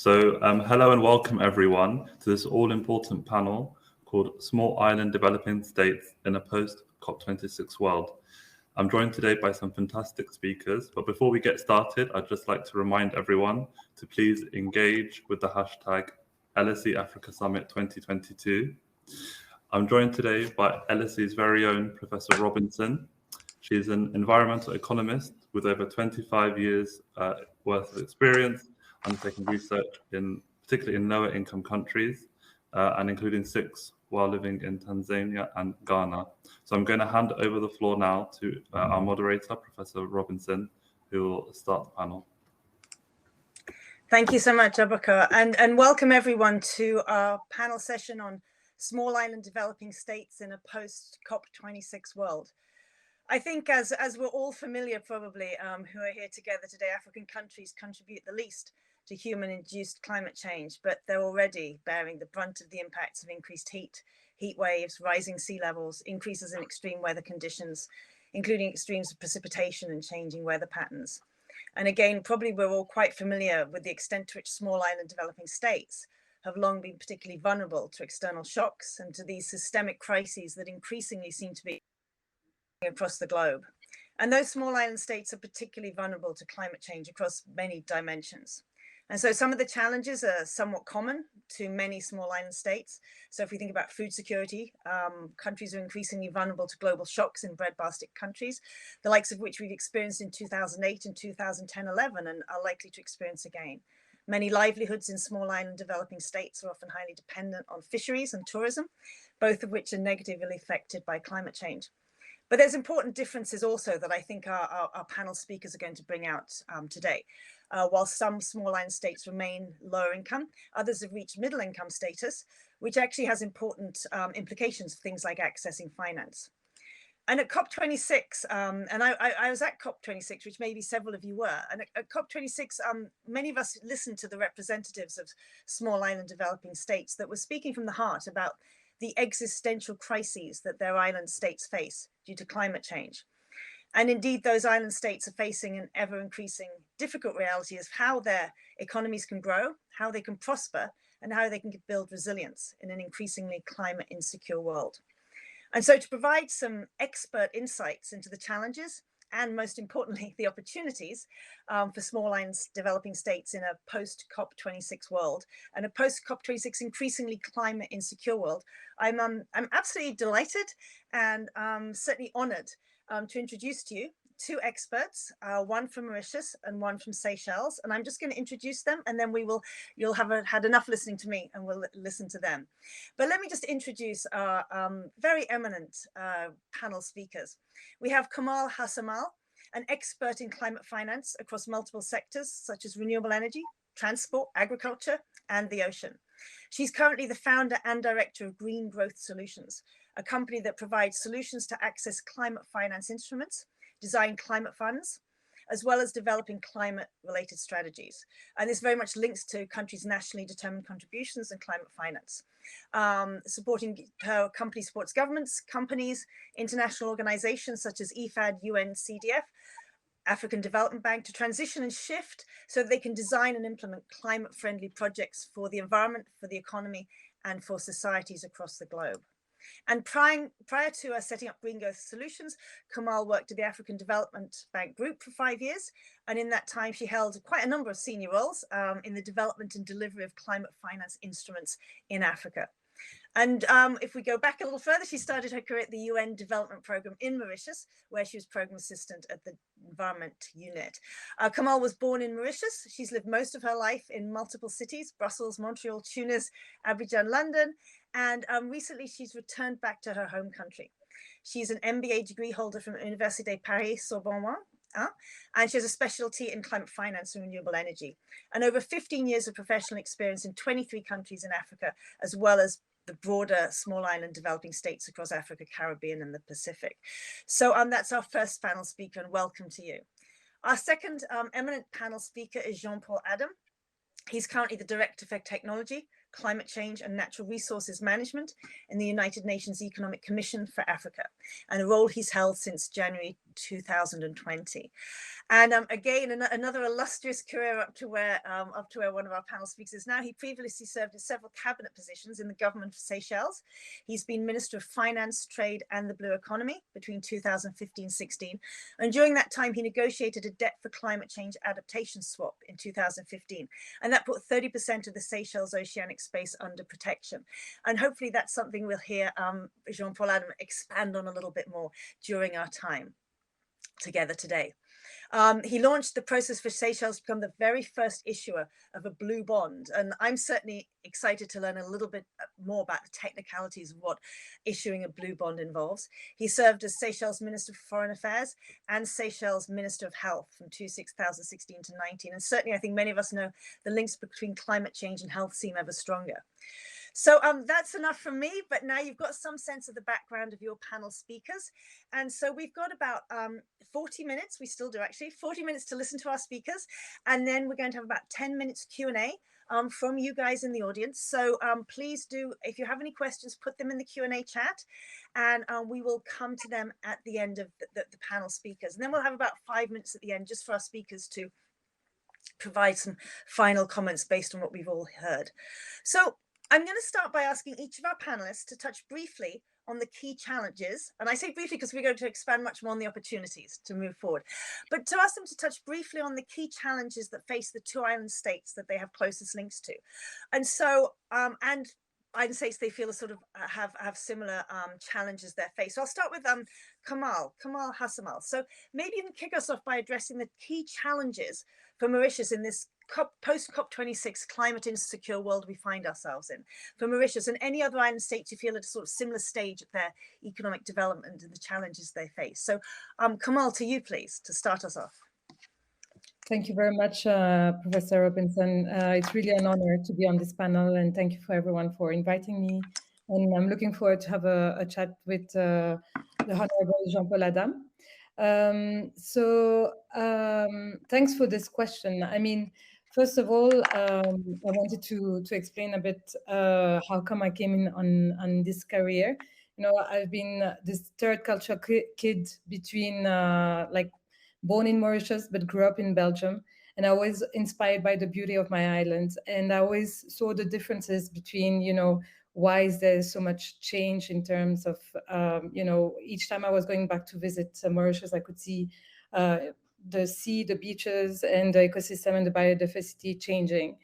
Hello and welcome everyone to this all-important panel called Small Island Developing States in a Post-COP26 World. I'm joined today by some fantastic speakers, but before we get started, I'd just like to remind everyone to please engage with the hashtag LSE Africa Summit 2022. I'm joined today by LSE's very own Professor Robinson. She's an environmental economist with over 25 years worth of experience undertaking research particularly in lower income countries and including 6 while living in Tanzania and Ghana. So I'm going to hand over the floor now to our moderator, Professor Robinson, who will start the panel. Thank you so much, Abubakar, and welcome everyone to our panel session on small island developing states in a post-COP26 world. I think as we're all familiar probably who are here together today, African countries contribute the least to human-induced climate change, but they're already bearing the brunt of the impacts of increased heat waves, rising sea levels, increases in extreme weather conditions, including extremes of precipitation and changing weather patterns. And again, probably we're all quite familiar with the extent to which small island developing states have long been particularly vulnerable to external shocks and to these systemic crises that increasingly seem to be across the globe. And those small island states are particularly vulnerable to climate change across many dimensions. And so some of the challenges are somewhat common to many small island states. So if we think about food security, countries are increasingly vulnerable to global shocks in breadbasket countries, the likes of which we've experienced in 2008 and 2010-11 and are likely to experience again. Many livelihoods in small island developing states are often highly dependent on fisheries and tourism, both of which are negatively affected by climate change. But there's important differences also that I think our panel speakers are going to bring out today. While some small island states remain lower income, others have reached middle income status, which actually has important implications for things like accessing finance. And at COP26, and I was at COP26, which maybe several of you were, and at COP26, many of us listened to the representatives of small island developing states that were speaking from the heart about the existential crises that their island states face due to climate change. And indeed, those island states are facing an ever increasing difficult reality of how their economies can grow, how they can prosper, and how they can build resilience in an increasingly climate insecure world. And so to provide some expert insights into the challenges and most importantly, the opportunities for small islands developing states in a post-COP26 world and a post-COP26 increasingly climate insecure world, I'm absolutely delighted and certainly honored to introduce to you 2 experts, one from Mauritius and one from Seychelles. And I'm just going to introduce them and then you'll have had enough listening to me and we'll listen to them. But let me just introduce our very eminent panel speakers. We have Kamal Hassamal, an expert in climate finance across multiple sectors such as renewable energy, transport, agriculture, and the ocean. She's currently the founder and director of Green Growth Solutions, a company that provides solutions to access climate finance instruments, design climate funds, as well as developing climate-related strategies. And this very much links to countries' nationally determined contributions and climate finance. Her company supports governments, companies, international organizations such as IFAD, UN, CDF, African Development Bank to transition and shift so that they can design and implement climate-friendly projects for the environment, for the economy, and for societies across the globe. And prior to setting up Green Growth Solutions, Kamal worked at the African Development Bank Group for 5 years. And in that time, she held quite a number of senior roles in the development and delivery of climate finance instruments in Africa. And if we go back a little further, she started her career at the UN Development Programme in Mauritius, where she was Programme Assistant at the Environment Unit. Kamal was born in Mauritius. She's lived most of her life in multiple cities, Brussels, Montreal, Tunis, Abidjan, London. And recently she's returned back to her home country. She's an MBA degree holder from Université Paris-Sorbonne, and she has a specialty in climate finance and renewable energy, and over 15 years of professional experience in 23 countries in Africa, as well as the broader small island developing states across Africa, Caribbean, and the Pacific. So that's our first panel speaker, and welcome to you. Our second eminent panel speaker is Jean-Paul Adam. He's currently the Director for Technology, Climate Change and Natural Resources Management in the United Nations Economic Commission for Africa, and a role he's held since January 2020. And again, another illustrious career up to where one of our panel speakers is now. He previously served in several cabinet positions in the government of Seychelles. He's been Minister of Finance, Trade and the Blue Economy between 2015-16. And during that time, he negotiated a debt for climate change adaptation swap in 2015. And that put 30% of the Seychelles oceanic space under protection. And hopefully that's something we'll hear Jean-Paul Adam expand on a little bit more during our time together today. He launched the process for Seychelles to become the very first issuer of a blue bond. And I'm certainly excited to learn a little bit more about the technicalities of what issuing a blue bond involves. He served as Seychelles Minister for Foreign Affairs and Seychelles Minister of Health from 2016 to 19. And certainly I think many of us know the links between climate change and health seem ever stronger. So that's enough from me, but now you've got some sense of the background of your panel speakers. And so we've got about 40 minutes, we still do actually, 40 minutes to listen to our speakers. And then we're going to have about 10 minutes Q&A from you guys in the audience. So please do, if you have any questions, put them in the Q&A chat and we will come to them at the end of the panel speakers. And then we'll have about 5 minutes at the end just for our speakers to provide some final comments based on what we've all heard. So I'm going to start by asking each of our panelists to touch briefly on the key challenges. And I say briefly because we're going to expand much more on the opportunities to move forward. But to ask them to touch briefly on the key challenges that face the two island states that they have closest links to. And so, and island states they feel are sort of have similar challenges they face. So I'll start with Kamal Hassamal. So maybe you can kick us off by addressing the key challenges for Mauritius in this post-COP26 climate insecure world we find ourselves in, for Mauritius and any other island states you feel at a sort of similar stage of their economic development and the challenges they face. So Kamal, to you please, to start us off. Thank you very much, Professor Robinson. It's really an honor to be on this panel, and thank you for everyone for inviting me. And I'm looking forward to have a chat with the Honorable Jean-Paul Adam. Thanks for this question. I mean, first of all, I wanted to explain a bit how come I came in on this career. You know, I've been this third culture kid between like born in Mauritius, but grew up in Belgium. And I was inspired by the beauty of my island. And I always saw the differences between, you know, why is there so much change in terms of, you know, each time I was going back to visit Mauritius, I could see the sea, the beaches, and the ecosystem and the biodiversity changing.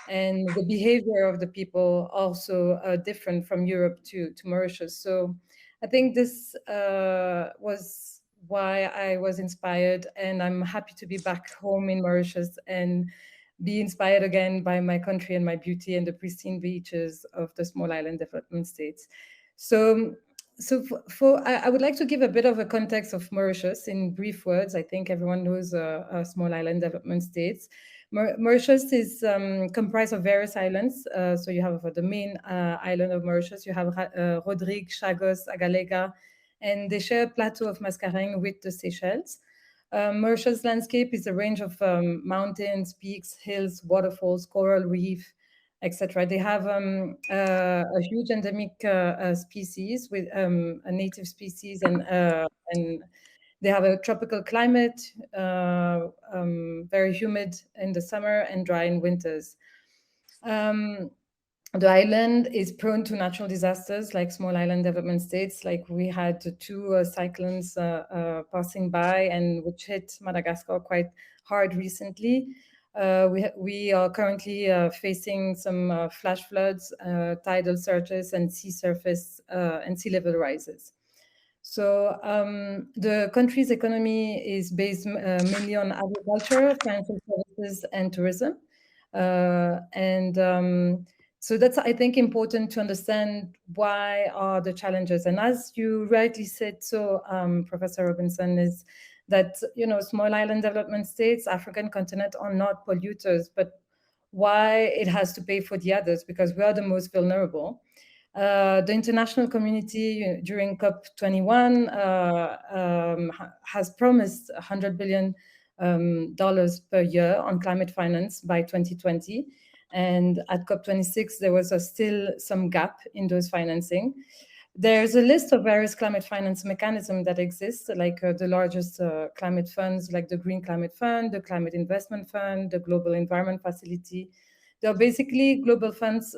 And the behavior of the people also different from Europe to Mauritius. So I think this was why I was inspired, and I'm happy to be back home in Mauritius and be inspired again by my country and my beauty and the pristine beaches of the small island development states. So I would like to give a bit of a context of Mauritius in brief words. I think everyone knows small island development states. Mauritius is comprised of various islands. So you have the main island of Mauritius, you have Rodrigue, Chagos, Agalega, and they share a plateau of Mascarenhs with the Seychelles. Mauritius landscape is a range of mountains, peaks, hills, waterfalls, coral reef, etc. They have a huge endemic species with a native species, and they have a tropical climate, very humid in the summer and dry in winters. The island is prone to natural disasters like small island development states. Like we had two cyclones passing by and which hit Madagascar quite hard recently. We are currently facing some flash floods, tidal surges, and sea surface and sea level rises. So the country's economy is based mainly on agriculture, financial services, and tourism. So that's, I think, important to understand why are the challenges. And as you rightly said, so Professor Robinson, is that, you know, small island development states, African continent are not polluters, but why it has to pay for the others, because we are the most vulnerable. The international community during COP21 has promised $100 billion per year on climate finance by 2020. And at COP26, there was still some gap in those financing. There's a list of various climate finance mechanisms that exist, like the largest climate funds, like the Green Climate Fund, the Climate Investment Fund, the Global Environment Facility. They're basically global funds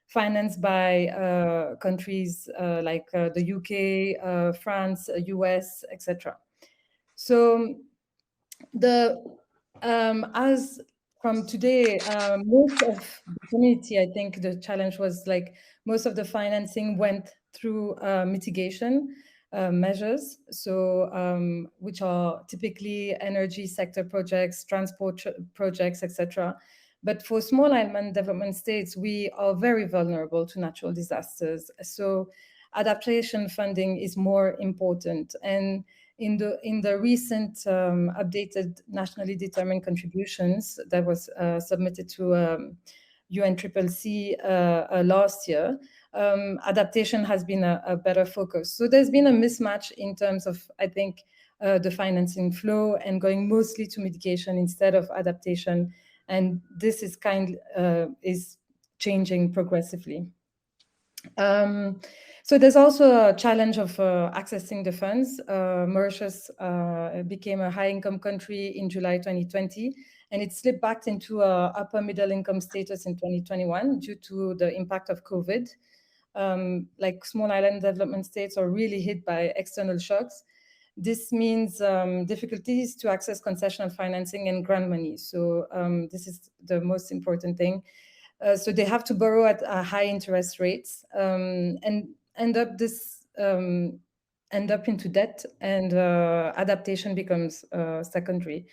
financed by countries like the UK, France, US, etc. So as from today, most of the community, I think the challenge was like most of the financing went through mitigation measures, so which are typically energy sector projects, transport projects, etc. But for small island development states, we are very vulnerable to natural disasters. So adaptation funding is more important. And in the recent updated nationally determined contributions that was submitted to UNCCC last year, adaptation has been a better focus. So there's been a mismatch in terms of, I think, the financing flow and going mostly to mitigation instead of adaptation. And this is is changing progressively. So there's also a challenge of accessing the funds. Mauritius became a high-income country in July 2020, and it slipped back into upper middle-income status in 2021 due to the impact of COVID. Like small island development states are really hit by external shocks. This means difficulties to access concessional financing and grant money. So this is the most important thing. So they have to borrow at high interest rates and end up into debt, and adaptation becomes secondary.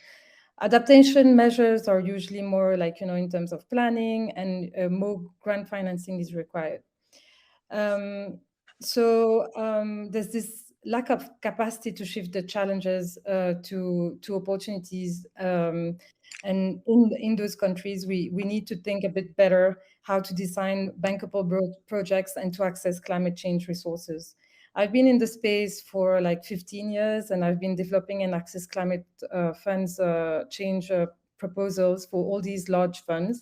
Adaptation measures are usually more like, in terms of planning, and more grant financing is required. So there's this lack of capacity to shift the challenges to opportunities. And in those countries, we need to think a bit better how to design bankable projects and to access climate change resources. I've been in the space for like 15 years, and I've been developing and access climate funds change proposals for all these large funds.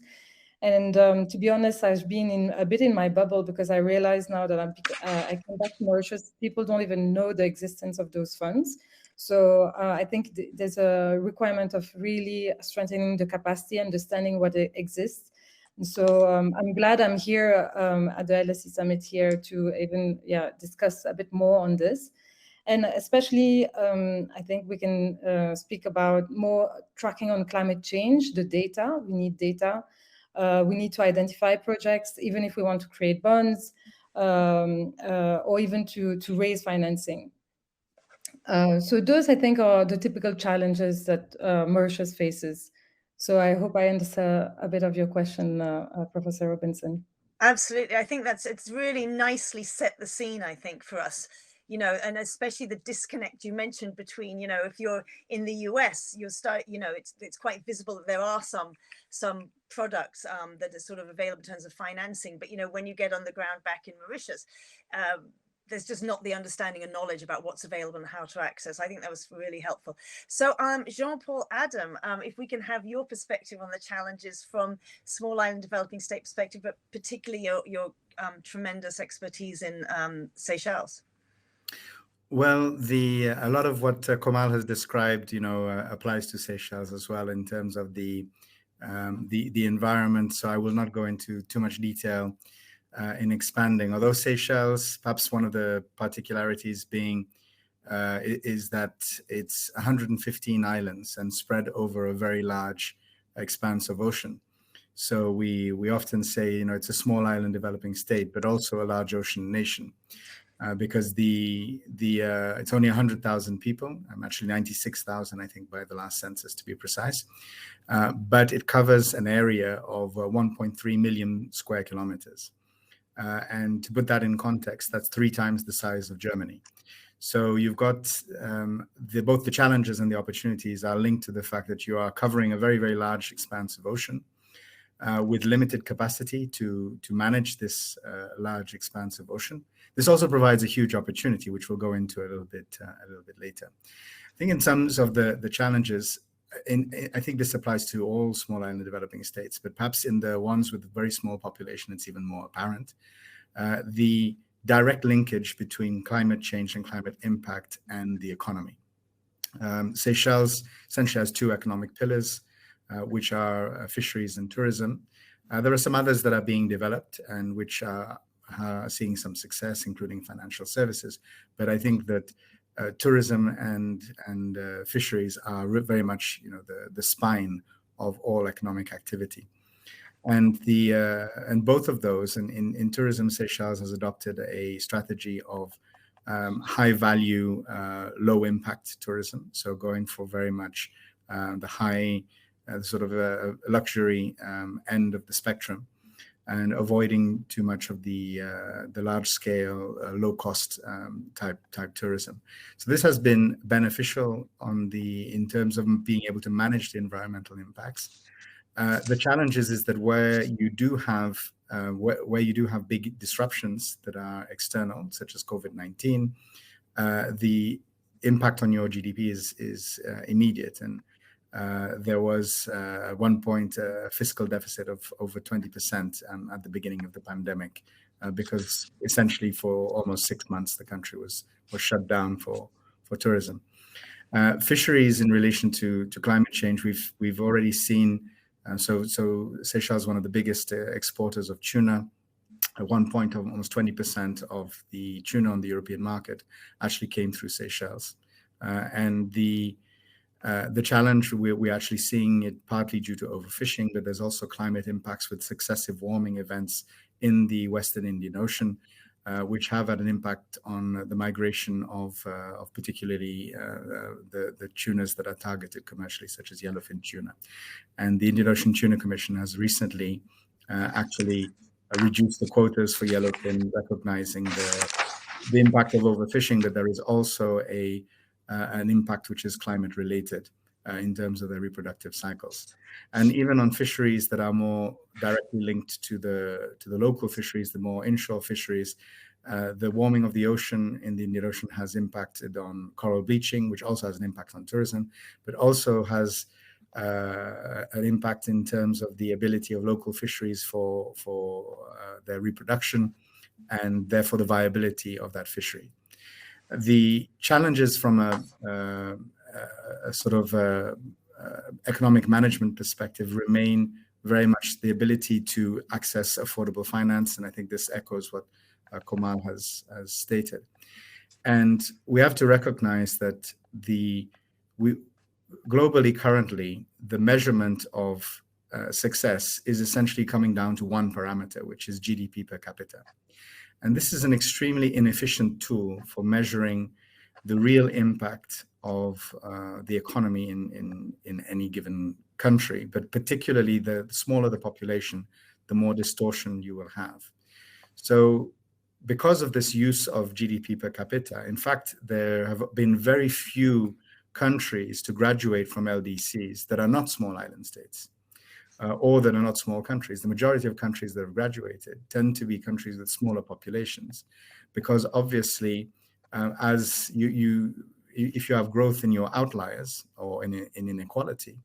And to be honest, I've been a bit in my bubble, because I realize now that I come back to Mauritius, people don't even know the existence of those funds. So I think there's a requirement of really strengthening the capacity, understanding what exists. And so I'm glad I'm here at the LSE Summit here to even discuss a bit more on this. And especially, I think we can speak about more tracking on climate change, the data. We need data. We need to identify projects, even if we want to create bonds, or even to raise financing. So those, I think, are the typical challenges that Mauritius faces. So I hope I understand a bit of your question, Professor Robinson. Absolutely. I think it's really nicely set the scene, I think, for us, and especially the disconnect you mentioned between, if you're in the US, it's quite visible that there are some products that are sort of available in terms of financing. But, when you get on the ground back in Mauritius, there's just not the understanding and knowledge about what's available and how to access. I think that was really helpful. So Jean-Paul, Adam, if we can have your perspective on the challenges from small island developing state perspective, but particularly your tremendous expertise in Seychelles. Well, a lot of what Komal has described, applies to Seychelles as well in terms of the environment. So I will not go into too much detail in expanding. Although Seychelles, perhaps one of the particularities being is that it's 115 islands and spread over a very large expanse of ocean. So we often say, it's a small island developing state, but also a large ocean nation. Because it's only 100,000 people. I'm actually 96,000, I think, by the last census, to be precise. But it covers an area of 1.3 million square kilometers. And to put that in context, that's 3 times the size of Germany. So you've got both the challenges and the opportunities are linked to the fact that you are covering a very, very large expanse of ocean with limited capacity to manage this large expanse of ocean. This also provides a huge opportunity, which we'll go into a little bit later. I think in terms of the challenges, I think this applies to all small island developing states, but perhaps in the ones with very small population, it's even more apparent. The direct linkage between climate change and climate impact and the economy. Seychelles essentially has two economic pillars, which are fisheries and tourism. There are some others that are being developed and which are seeing some success, including financial services. But I think that tourism and fisheries are very much, the spine of all economic activity. And both of those, in tourism, Seychelles has adopted a strategy of high value, low impact tourism. So going for very much the high sort of luxury end of the spectrum, and avoiding too much of the large scale, low cost type tourism. So this has been beneficial in terms of being able to manage the environmental impacts. The challenge is that where you do have big disruptions that are external, such as COVID-19, the impact on your GDP is immediate. And there was at one point a fiscal deficit of over 20% at the beginning of the pandemic, because essentially for almost 6 months the country was shut down for tourism. Fisheries in relation to climate change, we've already seen. So Seychelles is one of the biggest exporters of tuna. At one point, almost 20% of the tuna on the European market actually came through Seychelles. And the challenge, we're actually seeing it partly due to overfishing, but there's also climate impacts with successive warming events in the Western Indian Ocean, which have had an impact on the migration of particularly the tunas that are targeted commercially, such as yellowfin tuna. And the Indian Ocean Tuna Commission has recently actually reduced the quotas for yellowfin, recognizing the impact of overfishing, but there is also an impact which is climate related in terms of their reproductive cycles. And even on fisheries that are more directly linked to the local fisheries, the more inshore fisheries, the warming of the ocean in the Indian Ocean has impacted on coral bleaching, which also has an impact on tourism, but also has an impact in terms of the ability of local fisheries for their reproduction, and therefore the viability of that fishery. The challenges from a sort of economic management perspective remain very much the ability to access affordable finance, and I think this echoes what Komal has stated. And we have to recognize that globally currently, the measurement of success is essentially coming down to one parameter, which is GDP per capita. And this is an extremely inefficient tool for measuring the real impact of the economy in any given country, but particularly the smaller the population, the more distortion you will have. So because of this use of GDP per capita, in fact, there have been very few countries to graduate from LDCs that are not small island states, or that are not small countries. The majority of countries that have graduated tend to be countries with smaller populations, because obviously, as if you have growth in your outliers or in inequality,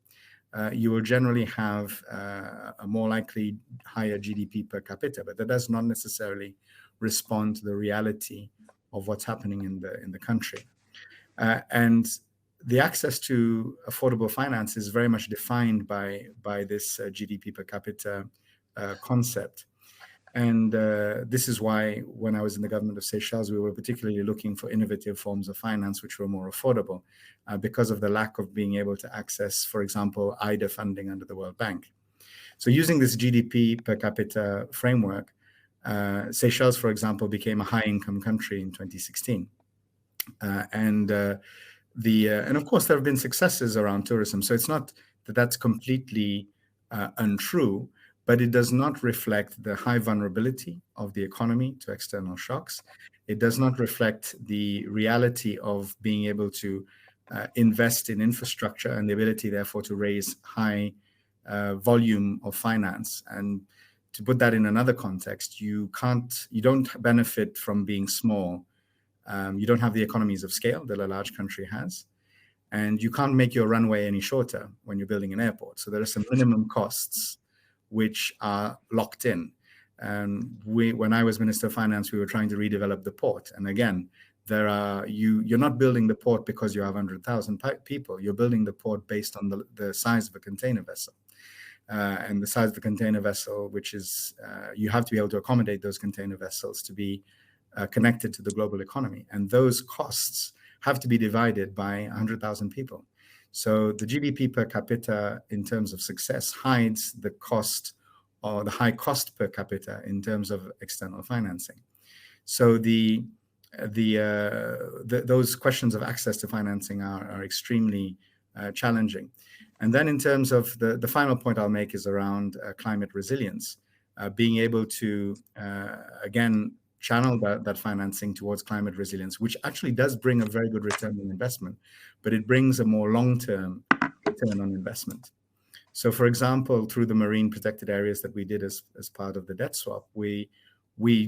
you will generally have a more likely higher GDP per capita, but that does not necessarily respond to the reality of what's happening in the country. And the access to affordable finance is very much defined by this GDP per capita concept. And this is why when I was in the government of Seychelles, we were particularly looking for innovative forms of finance which were more affordable because of the lack of being able to access, for example, IDA funding under the World Bank. So using this GDP per capita framework, Seychelles, for example, became a high-income country in 2016. And of course, there have been successes around tourism. So it's not that that's completely untrue, but it does not reflect the high vulnerability of the economy to external shocks. It does not reflect the reality of being able to invest in infrastructure and the ability, therefore, to raise high volume of finance. And to put that in another context, you don't benefit from being small. You don't have the economies of scale that a large country has, and you can't make your runway any shorter when you're building an airport. So there are some minimum costs which are locked in. when I was Minister of Finance, we were trying to redevelop the port. And again, you're not building the port because you have 100,000 people. You're building the port based on the size of a container vessel. And the size of the container vessel, which is, you have to be able to accommodate those container vessels to be connected to the global economy. And those costs have to be divided by 100,000 people. So the GDP per capita in terms of success hides the cost or the high cost per capita in terms of external financing. So those questions of access to financing are extremely challenging. And then in terms of the final point I'll make is around climate resilience, being able to, again, channel that financing towards climate resilience, which actually does bring a very good return on investment, but it brings a more long-term return on investment. So for example, through the marine protected areas that we did as part of the debt swap, we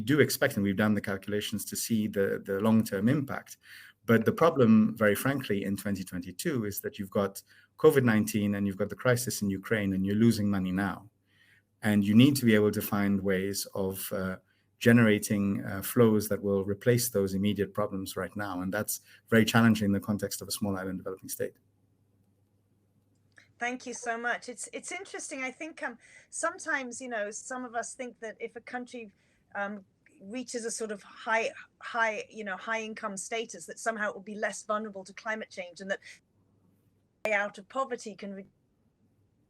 do expect, and we've done the calculations to see the long-term impact. But the problem, very frankly, in 2022 is that you've got COVID-19 and you've got the crisis in Ukraine, and you're losing money now. And you need to be able to find ways of generating flows that will replace those immediate problems right now. And that's very challenging in the context of a small island developing state. Thank you so much. It's interesting. I think sometimes, some of us think that if a country reaches a sort of high income status, that somehow it will be less vulnerable to climate change, and that out of poverty can.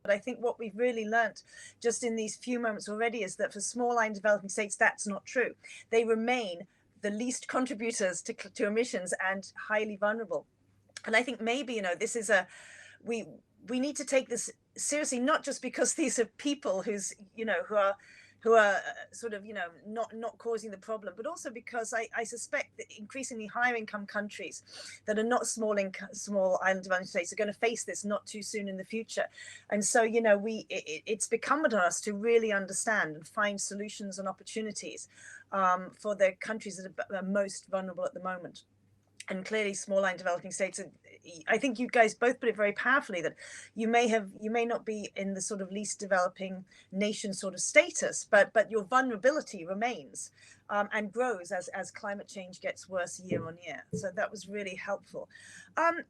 But I think what we've really learnt just in these few moments already is that for small island developing states, that's not true. They remain the least contributors to emissions and highly vulnerable. And I think maybe, this is we need to take this seriously, not just because these are people who are sort of, not causing the problem, but also because I suspect that increasingly higher income countries that are not small island developing states are going to face this not too soon in the future. And so, it's incumbent on us to really understand and find solutions and opportunities for the countries that are most vulnerable at the moment. And clearly small island developing states, I think you guys both put it very powerfully, that you may not be in the sort of least developing nation sort of status, but your vulnerability remains and grows as climate change gets worse year on year. So that was really helpful.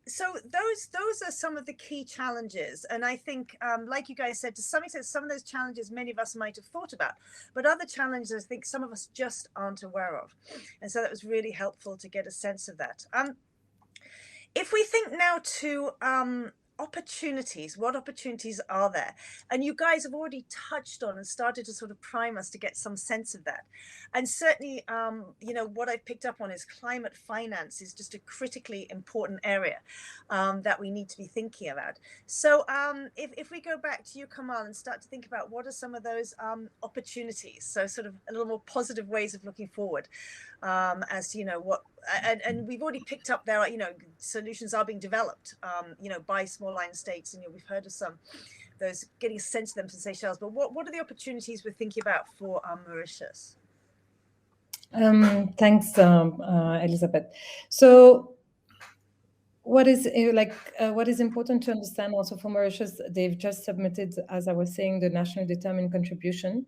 So those are some of the key challenges. And I think, like you guys said, to some extent, some of those challenges many of us might have thought about, but other challenges I think some of us just aren't aware of. And so that was really helpful to get a sense of that. If we think now to opportunities, what opportunities are there? And you guys have already touched on and started to sort of prime us to get some sense of that. And certainly, what I've picked up on is climate finance is just a critically important area that we need to be thinking about. So if we go back to you, Kamal, and start to think about what are some of those opportunities, so sort of a little more positive ways of looking forward as to, what, and we've already picked up there, solutions are being developed, by small island states, and we've heard of some those, getting a sense of them from Seychelles. But what are the opportunities we're thinking about for Mauritius? Thanks, Elizabeth. So what is important to understand also for Mauritius, they've just submitted, as I was saying, the national determined contribution,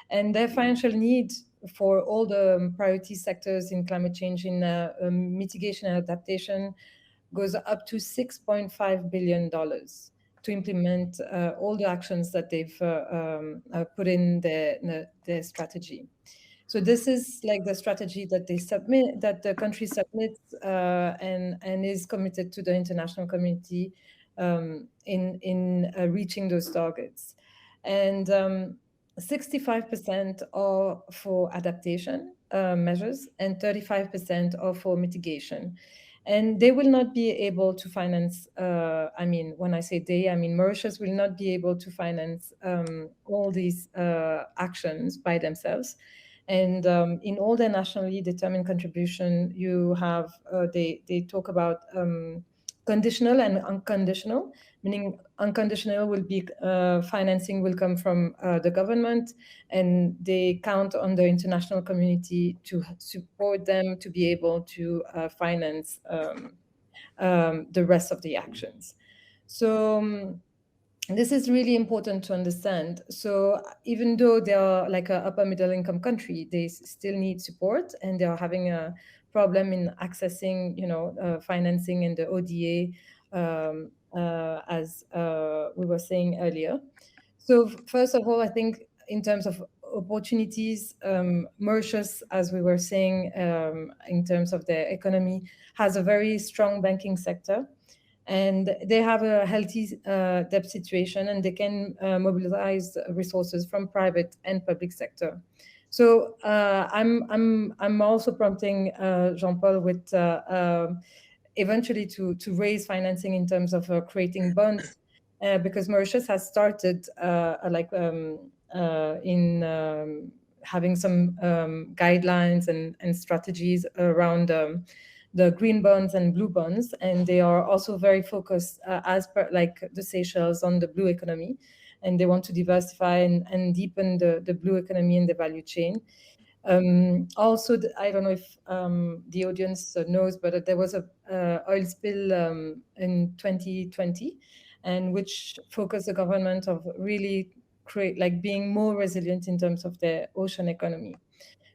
and their financial need for all the priority sectors in climate change, in mitigation and adaptation, goes up to $6.5 billion to implement all the actions that they've put in their strategy. So this is like the strategy that they submit, that the country submits, and is committed to the international community in reaching those targets. And 65% are for adaptation measures, and 35% are for mitigation. And they will not be able to finance, when I say they, Mauritius will not be able to finance all these actions by themselves. And in all their nationally determined contribution, you have, they talk about conditional and unconditional, meaning unconditional will be financing will come from the government, and they count on the international community to support them to be able to finance the rest of the actions. So this is really important to understand. So even though they are like an upper middle income country, they still need support, and they are having a problem in accessing, financing in the ODA, as we were saying earlier. So first of all, I think in terms of opportunities, Mauritius, as we were saying, in terms of their economy, has a very strong banking sector. And they have a healthy debt situation, and they can mobilize resources from private and public sector. So I'm also prompting Jean-Paul with eventually to raise financing in terms of creating bonds, because Mauritius has started in having some guidelines and strategies around the green bonds and blue bonds, and they are also very focused, as per like the Seychelles, on the blue economy, and they want to diversify and deepen the blue economy in the value chain. Also, I don't know if the audience knows, but there was a oil spill in 2020, and which focused the government of really being more resilient in terms of their ocean economy.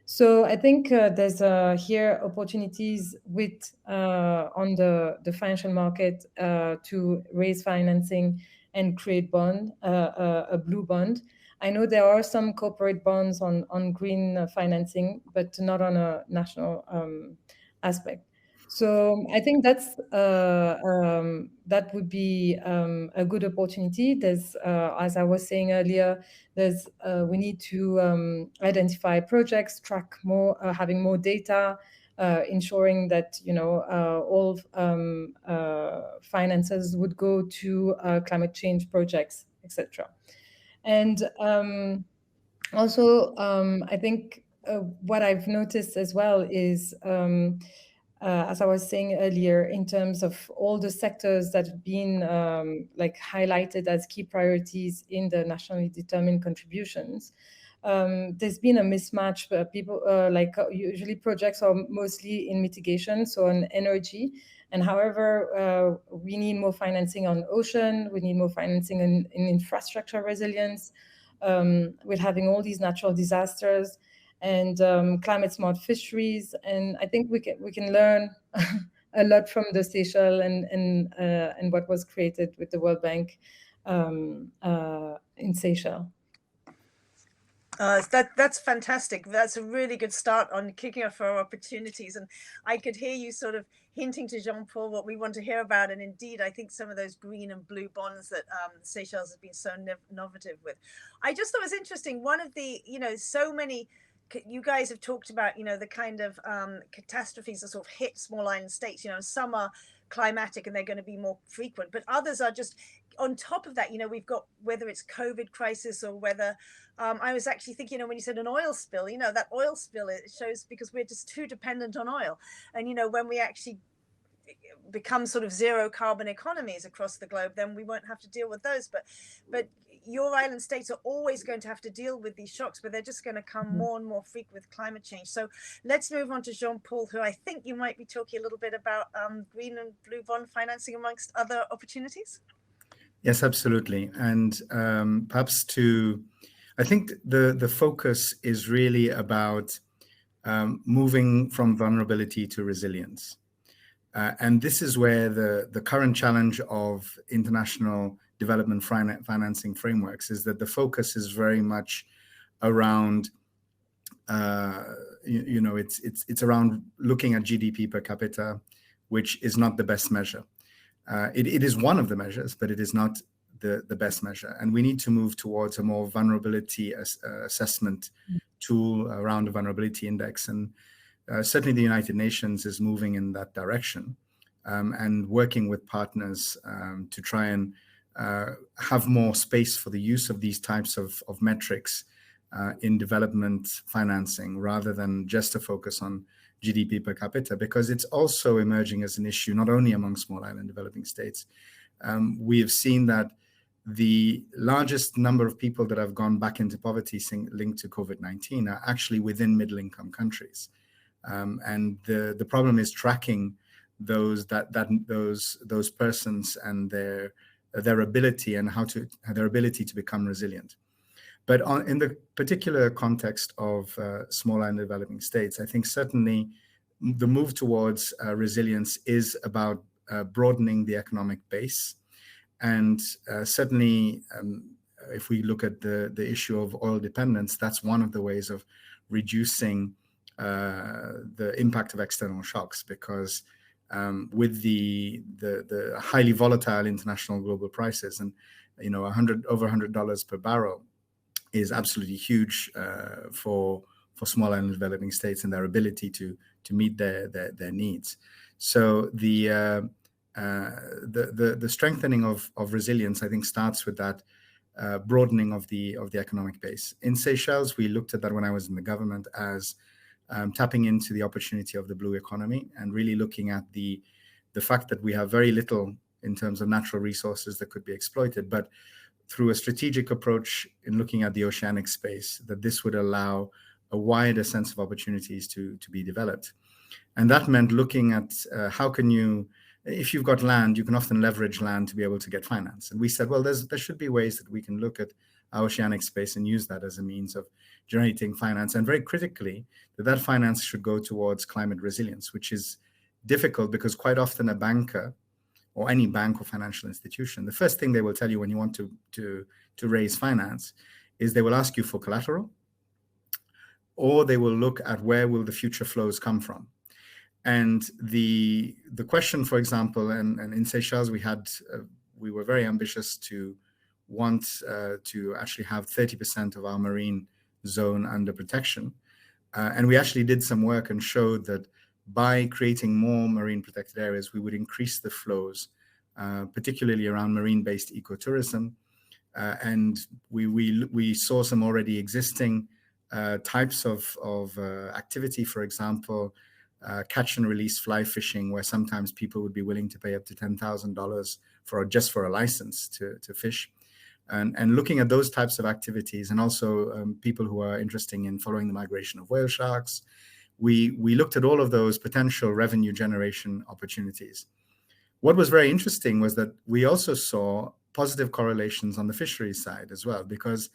So I think there's here opportunities with on the financial market to raise financing and create a blue bond. I know there are some corporate bonds on green financing, but not on a national aspect. So I think that would be a good opportunity. There's, as I was saying earlier, we need to identify projects, track more, having more data, ensuring that all finances would go to climate change projects, etc. And also, I think what I've noticed as well is, as I was saying earlier, in terms of all the sectors that have been highlighted as key priorities in the nationally determined contributions, there's been a mismatch. People usually projects are mostly in mitigation, so on energy. And however, we need more financing on ocean. We need more financing in infrastructure resilience. With having all these natural disasters and climate smart fisheries, and I think we can learn a lot from the Seychelles and what was created with the World Bank in Seychelles. That's fantastic. That's a really good start on kicking off our opportunities. And I could hear you sort of hinting to Jean-Paul what we want to hear about. And indeed, I think some of those green and blue bonds that Seychelles has been so innovative with. I just thought it was interesting. One of the, so many, you guys have talked about, the kind of catastrophes that sort of hit small island states. Some are climatic and they're going to be more frequent, but others are just on top of that. We've got, whether it's COVID crisis or whether I was actually thinking, when you said an oil spill, that oil spill, it shows because we're just too dependent on oil. And, when we actually become sort of zero carbon economies across the globe, then we won't have to deal with those. But your island states are always going to have to deal with these shocks, but they're just going to come more and more frequent with climate change. So let's move on to Jean-Paul, who I think you might be talking a little bit about green and blue bond financing amongst other opportunities. Yes, absolutely. And perhaps I think the focus is really about moving from vulnerability to resilience. And this is where the current challenge of international development financing frameworks is that the focus is very much around, it's around looking at GDP per capita, which is not the best measure. It is one of the measures, but it is not the best measure. And we need to move towards a more vulnerability assessment tool around the vulnerability index. And certainly the United Nations is moving in that direction and working with partners to try and have more space for the use of these types of metrics in development financing, rather than just a focus on GDP per capita, because it's also emerging as an issue, not only among small island developing states. We have seen that the largest number of people that have gone back into poverty linked to COVID-19 are actually within middle-income countries. And the problem is tracking those persons and their their ability and their ability to become resilient. But in the particular context of small island developing states, I think certainly the move towards resilience is about broadening the economic base. And certainly, if we look at the issue of oil dependence, that's one of the ways of reducing the impact of external shocks, because with the highly volatile international global prices, and over $100 per barrel is absolutely huge for small island developing states and their ability to meet their needs. So the strengthening of resilience, I think, starts with that broadening of the economic base. In Seychelles, we looked at that when I was in the government as tapping into the opportunity of the blue economy and really looking at the fact that we have very little in terms of natural resources that could be exploited, but through a strategic approach in looking at the oceanic space, that this would allow a wider sense of opportunities to be developed. And that meant looking at how can you, if you've got land, you can often leverage land to be able to get finance. And we said, well, there should be ways that we can look at our oceanic space and use that as a means of generating finance. And very critically, that finance should go towards climate resilience, which is difficult because quite often a banker or any bank or financial institution, the first thing they will tell you when you want to raise finance is they will ask you for collateral, or they will look at where will the future flows come from. And the question, for example, and in Seychelles, we were very ambitious to want to actually have 30% of our marine zone under protection. And we actually did some work and showed that by creating more marine protected areas, we would increase the flows, particularly around marine-based ecotourism. And we saw some already existing types of activity, for example, catch and release fly fishing, where sometimes people would be willing to pay up to $10,000 just for a license to fish. And looking at those types of activities, and also people who are interested in following the migration of whale sharks, we looked at all of those potential revenue generation opportunities. What was very interesting was that we also saw positive correlations on the fisheries side as well, because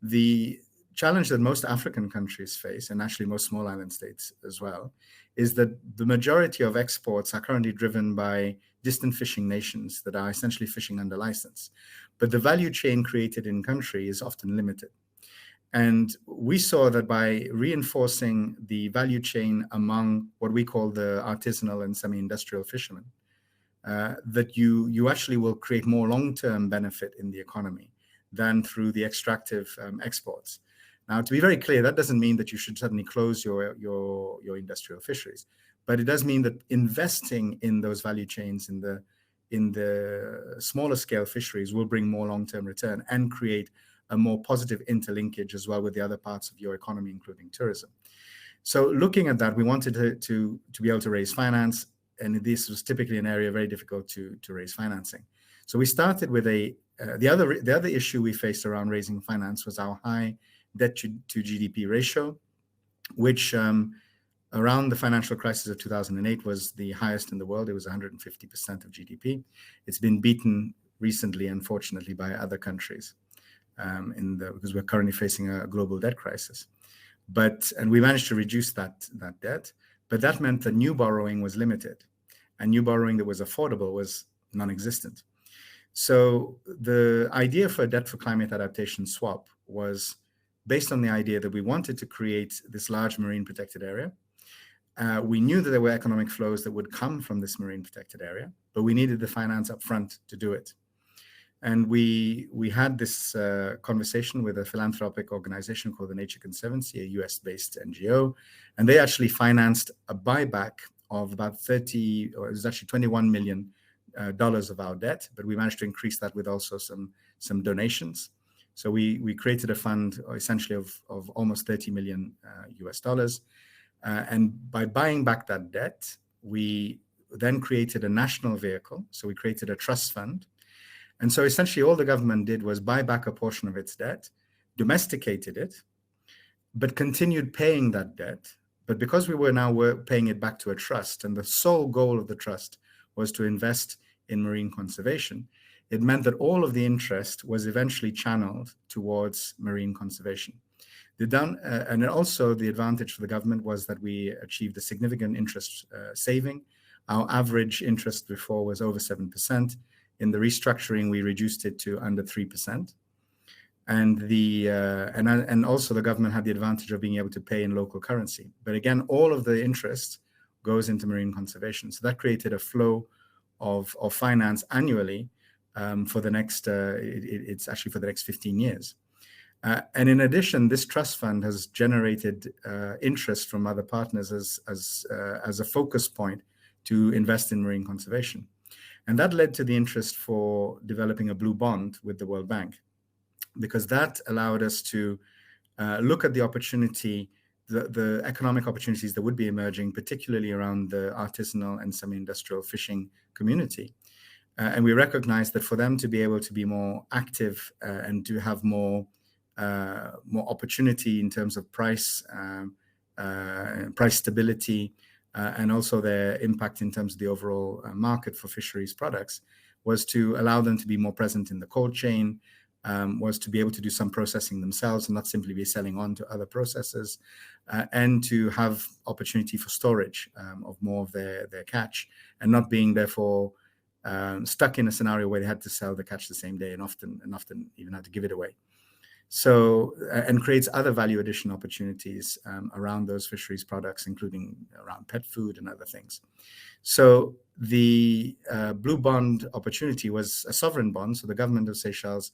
the challenge that most African countries face, and actually most small island states as well, is that the majority of exports are currently driven by distant fishing nations that are essentially fishing under license. But the value chain created in country is often limited. And we saw that by reinforcing the value chain among what we call the artisanal and semi-industrial fishermen, that you actually will create more long-term benefit in the economy than through the extractive exports. Now, to be very clear, that doesn't mean that you should suddenly close your industrial fisheries, but it does mean that investing in those value chains in the smaller scale fisheries will bring more long-term return and create a more positive interlinkage as well with the other parts of your economy, including tourism. So looking at that, we wanted to be able to raise finance, and this was typically an area very difficult to raise financing. So we started with the other issue we faced around raising finance was our high debt to GDP ratio, which around the financial crisis of 2008 was the highest in the world. It was 150% of GDP. It's been beaten recently, unfortunately, by other countries because we're currently facing a global debt crisis. And we managed to reduce that debt, but that meant that new borrowing was limited, and new borrowing that was affordable was non-existent. So the idea for a debt for climate adaptation swap was based on the idea that we wanted to create this large marine protected area. We knew that there were economic flows that would come from this marine protected area, but we needed the finance up front to do it. And we had this conversation with a philanthropic organization called the Nature Conservancy, a US-based NGO, and they actually financed a buyback of about $21 million of our debt, but we managed to increase that with also some donations. So we created a fund essentially of almost $30 million US dollars. And by buying back that debt, we then created a national vehicle. So we created a trust fund. And so essentially all the government did was buy back a portion of its debt, domesticated it, but continued paying that debt. But because we were now paying it back to a trust, and the sole goal of the trust was to invest in marine conservation, it meant that all of the interest was eventually channeled towards marine conservation. And also the advantage for the government was that we achieved a significant interest saving. Our average interest before was over 7%. In the restructuring, we reduced it to under 3%. And also the government had the advantage of being able to pay in local currency. But again, all of the interest goes into marine conservation. So that created a flow of finance annually for the next, it's actually for the next 15 years. And in addition, this trust fund has generated interest from other partners as a focus point to invest in marine conservation. And that led to the interest for developing a blue bond with the World Bank, because that allowed us to look at the opportunity, the economic opportunities that would be emerging, particularly around the artisanal and semi-industrial fishing community. And we recognized that for them to be able to be more active and to have more opportunity in terms of price stability, and also their impact in terms of the overall market for fisheries products, was to allow them to be more present in the cold chain, was to be able to do some processing themselves and not simply be selling on to other processors, and to have opportunity for storage of more of their catch, and not being therefore stuck in a scenario where they had to sell the catch the same day and often even had to give it away. So, and creates other value addition opportunities around those fisheries products, including around pet food and other things. So the blue bond opportunity was a sovereign bond. So the government of Seychelles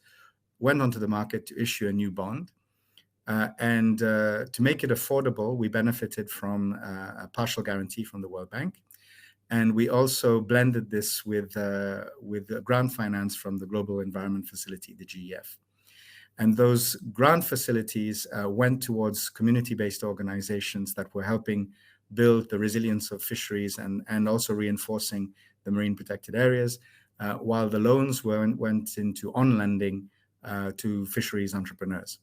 went onto the market to issue a new bond. And to make it affordable, we benefited from a partial guarantee from the World Bank. And we also blended this with grant finance from the Global Environment Facility, the GEF. And those grant facilities went towards community-based organizations that were helping build the resilience of fisheries and also reinforcing the marine protected areas, while the loans went into on-lending to fisheries entrepreneurs.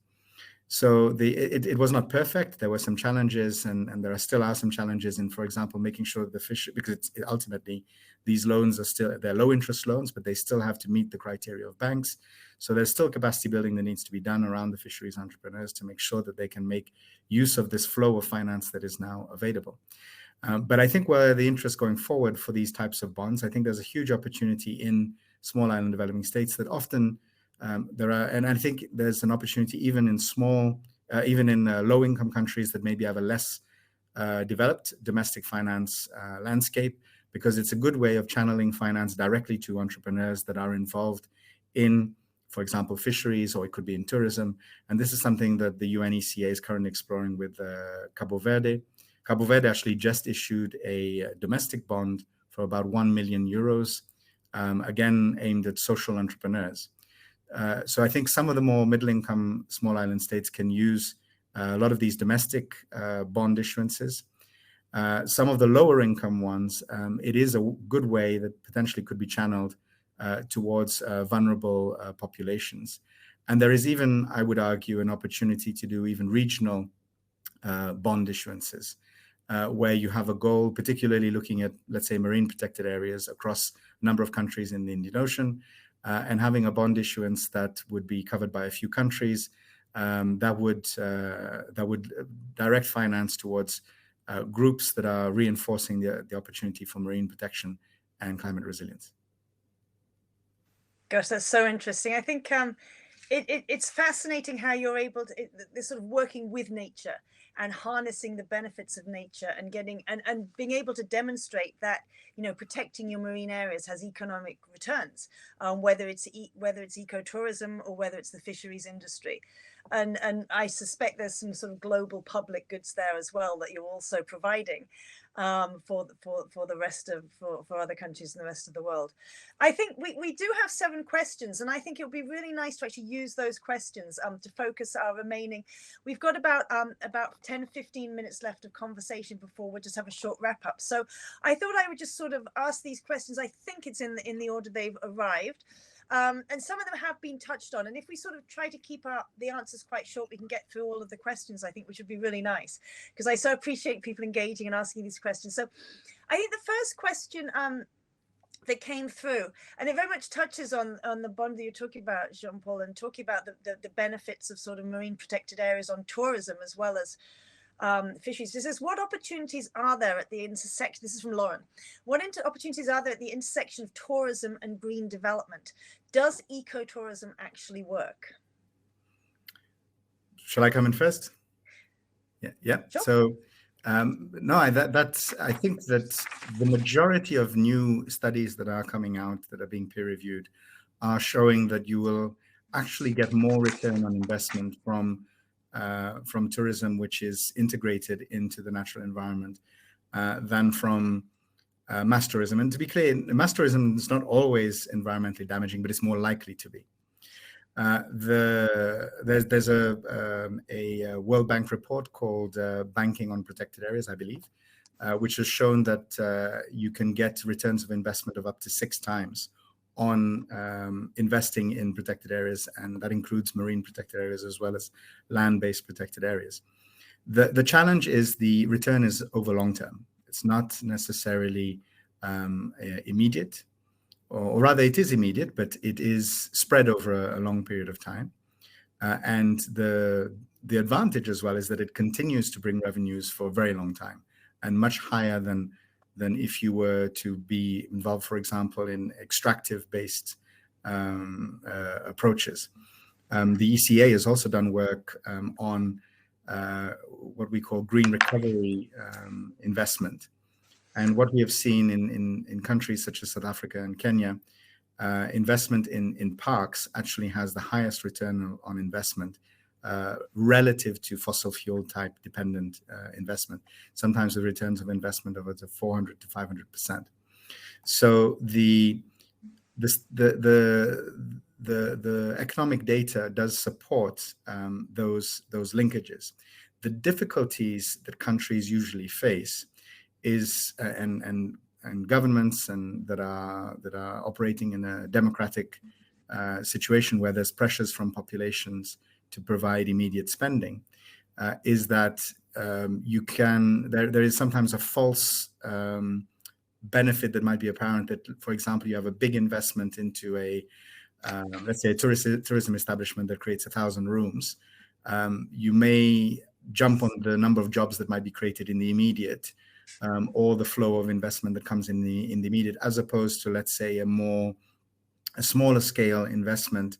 So it was not perfect. There were some challenges, and there still are some challenges in, for example, making sure that the fish, because ultimately these loans they're low interest loans, but they still have to meet the criteria of banks. So there's still capacity building that needs to be done around the fisheries entrepreneurs to make sure that they can make use of this flow of finance that is now available. But I think where the interest going forward for these types of bonds, I think there's a huge opportunity in small island developing states that often and I think there's an opportunity even in low-income countries that maybe have a less developed domestic finance landscape, because it's a good way of channeling finance directly to entrepreneurs that are involved in, for example, fisheries, or it could be in tourism. And this is something that the UNECA is currently exploring with Cabo Verde. Cabo Verde actually just issued a domestic bond for about 1 million euros, again, aimed at social entrepreneurs. So I think some of the more middle-income small island states can use a lot of these domestic bond issuances. Some of the lower-income ones, it is a good way that potentially could be channeled towards vulnerable populations. And there is even, I would argue, an opportunity to do even regional bond issuances, where you have a goal, particularly looking at, let's say, marine protected areas across a number of countries in the Indian Ocean, and having a bond issuance that would be covered by a few countries, that would direct finance towards groups that are reinforcing the opportunity for marine protection and climate resilience. Gosh, that's so interesting. I think it's fascinating how you're able to, this sort of working with nature and harnessing the benefits of nature and getting and being able to demonstrate that, you know, protecting your marine areas has economic returns, whether it's ecotourism or whether it's the fisheries industry. And I suspect there's some sort of global public goods there as well that you're also providing for the rest of for other countries in the rest of the world. I think we do have 7 questions, and I think it would be really nice to actually use those questions to focus our remaining. We've got about 10-15 minutes left of conversation before we'll just have a short wrap up. So I thought I would just sort of ask these questions. I think it's in the order they've arrived. And some of them have been touched on. And if we sort of try to keep the answers quite short, we can get through all of the questions, I think, which would be really nice, because I so appreciate people engaging and asking these questions. So I think the first question that came through, and it very much touches on the bond that you're talking about, Jean-Paul, and talking about the benefits of sort of marine protected areas on tourism as well as fisheries. This is, what opportunities are there at the intersection? This is from Lauren. What opportunities are there at the intersection of tourism and green development? Does ecotourism actually work? Shall I come in first? Yeah. Sure. So no, I think that the majority of new studies that are coming out that are being peer reviewed are showing that you will actually get more return on investment from tourism, which is integrated into the natural environment, than from mass tourism. And to be clear, mass tourism is not always environmentally damaging, but it's more likely to be. There's a World Bank report called Banking on Protected Areas, I believe, which has shown that you can get returns of investment of up to 6 times on investing in protected areas, and that includes marine protected areas as well as land-based protected areas. The challenge is the return is over long term. It's not necessarily immediate. Or rather, it is immediate, but it is spread over a long period of time. And the advantage as well is that it continues to bring revenues for a very long time, and much higher than if you were to be involved, for example, in extractive-based approaches. The ECA has also done work on what we call green recovery investment. And what we have seen in countries such as South Africa and Kenya, investment in parks actually has the highest return on investment relative to fossil fuel type dependent investment, sometimes with returns of investment of up to 400 to 500%. So the economic data does support those linkages. The difficulties that countries usually face is and governments and that are operating in a democratic situation where there's pressures from populations to provide immediate spending, is that there is sometimes a false benefit that might be apparent that, for example, you have a big investment into let's say a tourism establishment that creates 1,000 rooms. You may jump on the number of jobs that might be created in the immediate, or the flow of investment that comes in the immediate, as opposed to, let's say, a smaller scale investment,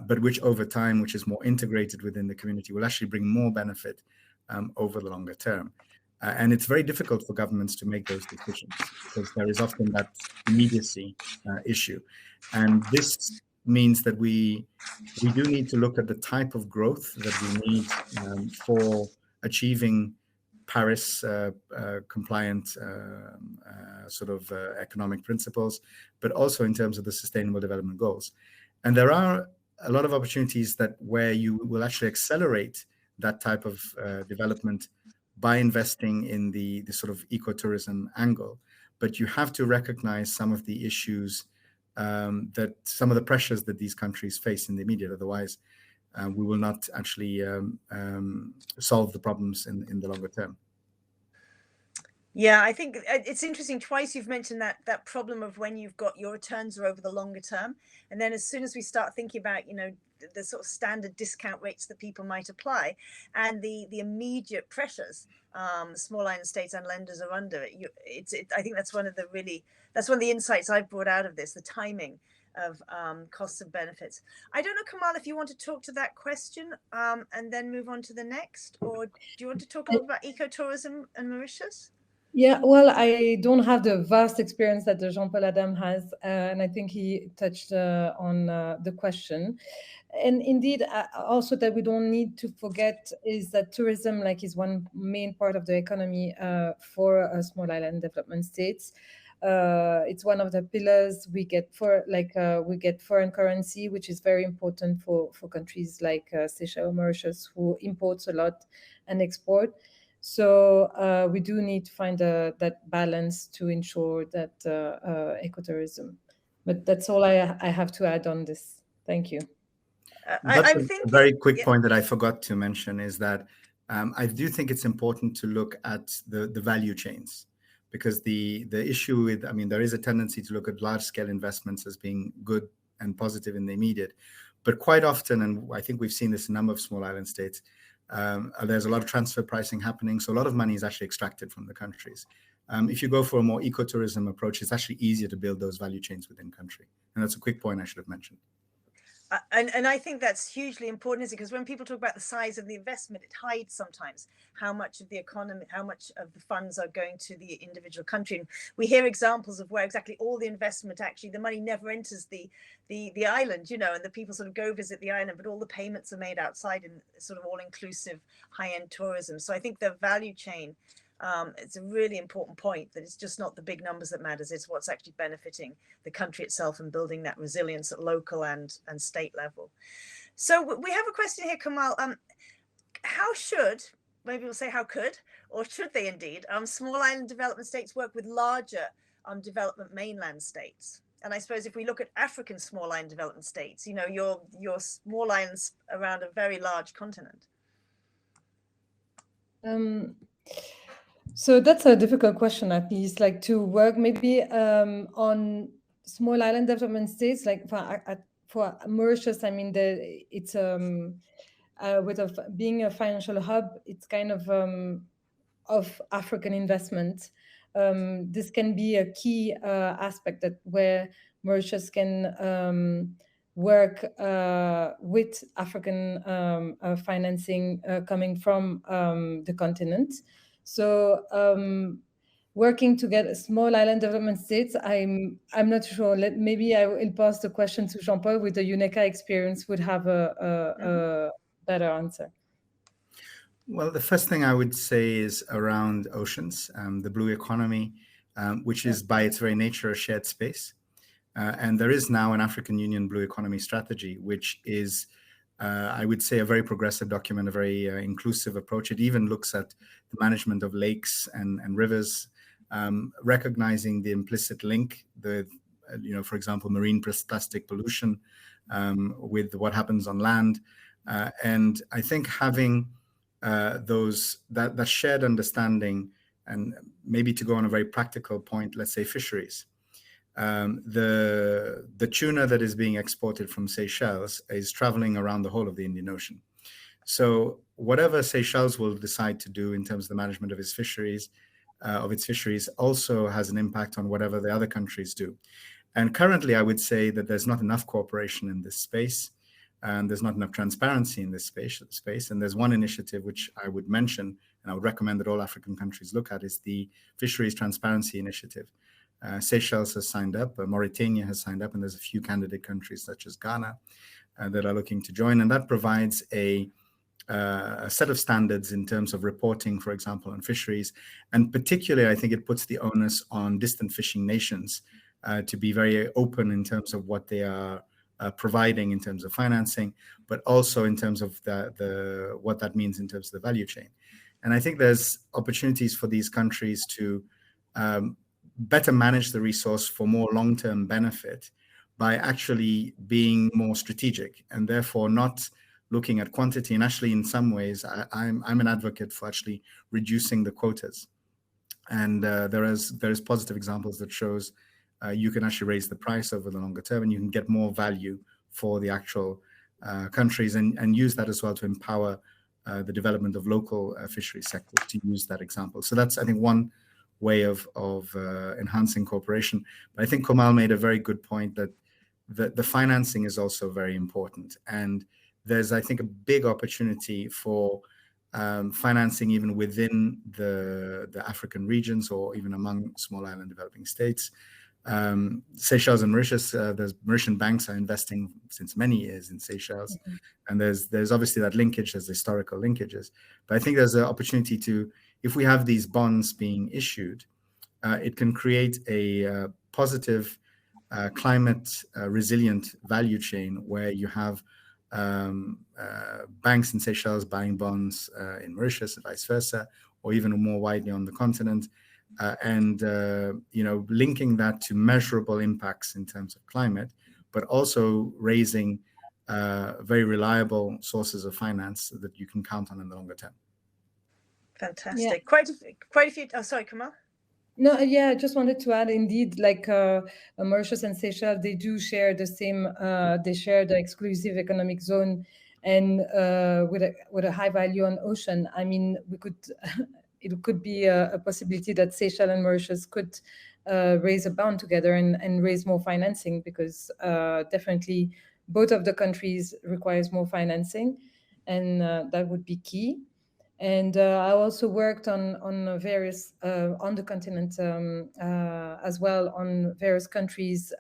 but which over time, which is more integrated within the community, will actually bring more benefit over the longer term. And it's very difficult for governments to make those decisions because there is often that immediacy issue. And this means that we do need to look at the type of growth that we need for achieving Paris compliant sort of economic principles, but also in terms of the Sustainable Development Goals. And there are a lot of opportunities where you will actually accelerate that type of development by investing in the sort of ecotourism angle. But you have to recognize some of the issues that some of the pressures that these countries face in the immediate. Otherwise, we will not actually solve the problems in the longer term. Yeah, I think it's interesting. Twice you've mentioned that problem of when you've got your returns are over the longer term, and then as soon as we start thinking about the sort of standard discount rates that people might apply, and the immediate pressures small island states and lenders are under, I think that's one of the insights I've brought out of this: the timing of costs and benefits. I don't know, Kamal, if you want to talk to that question and then move on to the next, or do you want to talk a little about ecotourism and Mauritius? Yeah, well, I don't have the vast experience that Jean-Paul Adam has, and I think he touched on the question. And indeed, also that we don't need to forget is that tourism is one main part of the economy for small island development states. It's one of the pillars. We get foreign currency, which is very important for countries like Seychelles, Mauritius, who imports a lot and export. So we do need to find that balance to ensure that ecotourism. But that's all I have to add on this. Thank you. A very quick point that I forgot to mention is that I do think it's important to look at the value chains, because the issue with, I mean, there is a tendency to look at large-scale investments as being good and positive in the immediate, but quite often, and I think we've seen this in a number of small island states, there's a lot of transfer pricing happening, so a lot of money is actually extracted from the countries. If you go for a more ecotourism approach, it's actually easier to build those value chains within country. And that's a quick point I should have mentioned. And I think that's hugely important, is because when people talk about the size of the investment, it hides sometimes how much of the economy, how much of the funds are going to the individual country. And we hear examples of where exactly all the investment, actually, the money never enters the island, you know, and the people sort of go visit the island, but all the payments are made outside in sort of all-inclusive high-end tourism. So I think the value chain, it's a really important point, that it's just not the big numbers that matters, it's what's actually benefiting the country itself and building that resilience at local and state level. So we have a question here, Kamal. How should, maybe we'll say how could, or should they indeed, small island development states work with larger development mainland states? And I suppose if we look at African small island development states, you know, your small islands around a very large continent. So that's a difficult question, at least, like to work maybe on small island development states, like for Mauritius. I mean, it's with being a financial hub, it's kind of African investment. This can be a key aspect that where Mauritius can work with African financing coming from the continent. So working to get small island development states, I'm not sure. Maybe I will pass the question to Jean-Paul with the UNECA experience, would have a better answer. Well, the first thing I would say is around oceans, the blue economy, which is by its very nature a shared space. And there is now an African Union blue economy strategy, which is, I would say, a very progressive document, a very inclusive approach. It even looks at the management of lakes and rivers, recognizing the implicit link, for example, marine plastic pollution with what happens on land. And I think having that shared understanding, and maybe to go on a very practical point, let's say fisheries. The tuna that is being exported from Seychelles is traveling around the whole of the Indian Ocean. So whatever Seychelles will decide to do in terms of the management of its fisheries, also has an impact on whatever the other countries do. And currently, I would say that there's not enough cooperation in this space, and there's not enough transparency in this space. And there's one initiative which I would mention, and I would recommend that all African countries look at, is the Fisheries Transparency Initiative. Seychelles has signed up, Mauritania has signed up, and there's a few candidate countries such as Ghana that are looking to join. And that provides a set of standards in terms of reporting, for example, on fisheries. And particularly, I think it puts the onus on distant fishing nations to be very open in terms of what they are providing in terms of financing, but also in terms of what that means in terms of the value chain. And I think there's opportunities for these countries to better manage the resource for more long-term benefit by actually being more strategic, and therefore not looking at quantity. And actually, in some ways, I'm an advocate for actually reducing the quotas. And there is positive examples that shows you can actually raise the price over the longer term, and you can get more value for the actual countries, and use that as well to empower the development of local fishery sectors, to use that example. So that's, I think, one way of enhancing cooperation. But I think Kamal made a very good point that the financing is also very important. And there's, I think, a big opportunity for financing even within the African regions, or even among small island developing states. Seychelles and Mauritius, there's Mauritian banks are investing since many years in Seychelles. Mm-hmm. And there's obviously that linkage, there's historical linkages. But I think there's an opportunity to, if we have these bonds being issued, it can create a positive climate resilient value chain where you have banks in Seychelles buying bonds in Mauritius and vice versa, or even more widely on the continent, and linking that to measurable impacts in terms of climate, but also raising very reliable sources of finance that you can count on in the longer term. Fantastic. Yeah. Quite a few. Oh, sorry, Kamal. No, yeah, I just wanted to add, indeed, like Mauritius and Seychelles, they do share the same, they share the exclusive economic zone, and with a high value on ocean. I mean, we could, it could be a possibility that Seychelles and Mauritius could raise a bond together and raise more financing, because definitely both of the countries requires more financing, and that would be key. And I also worked on various on the continent as well, on various countries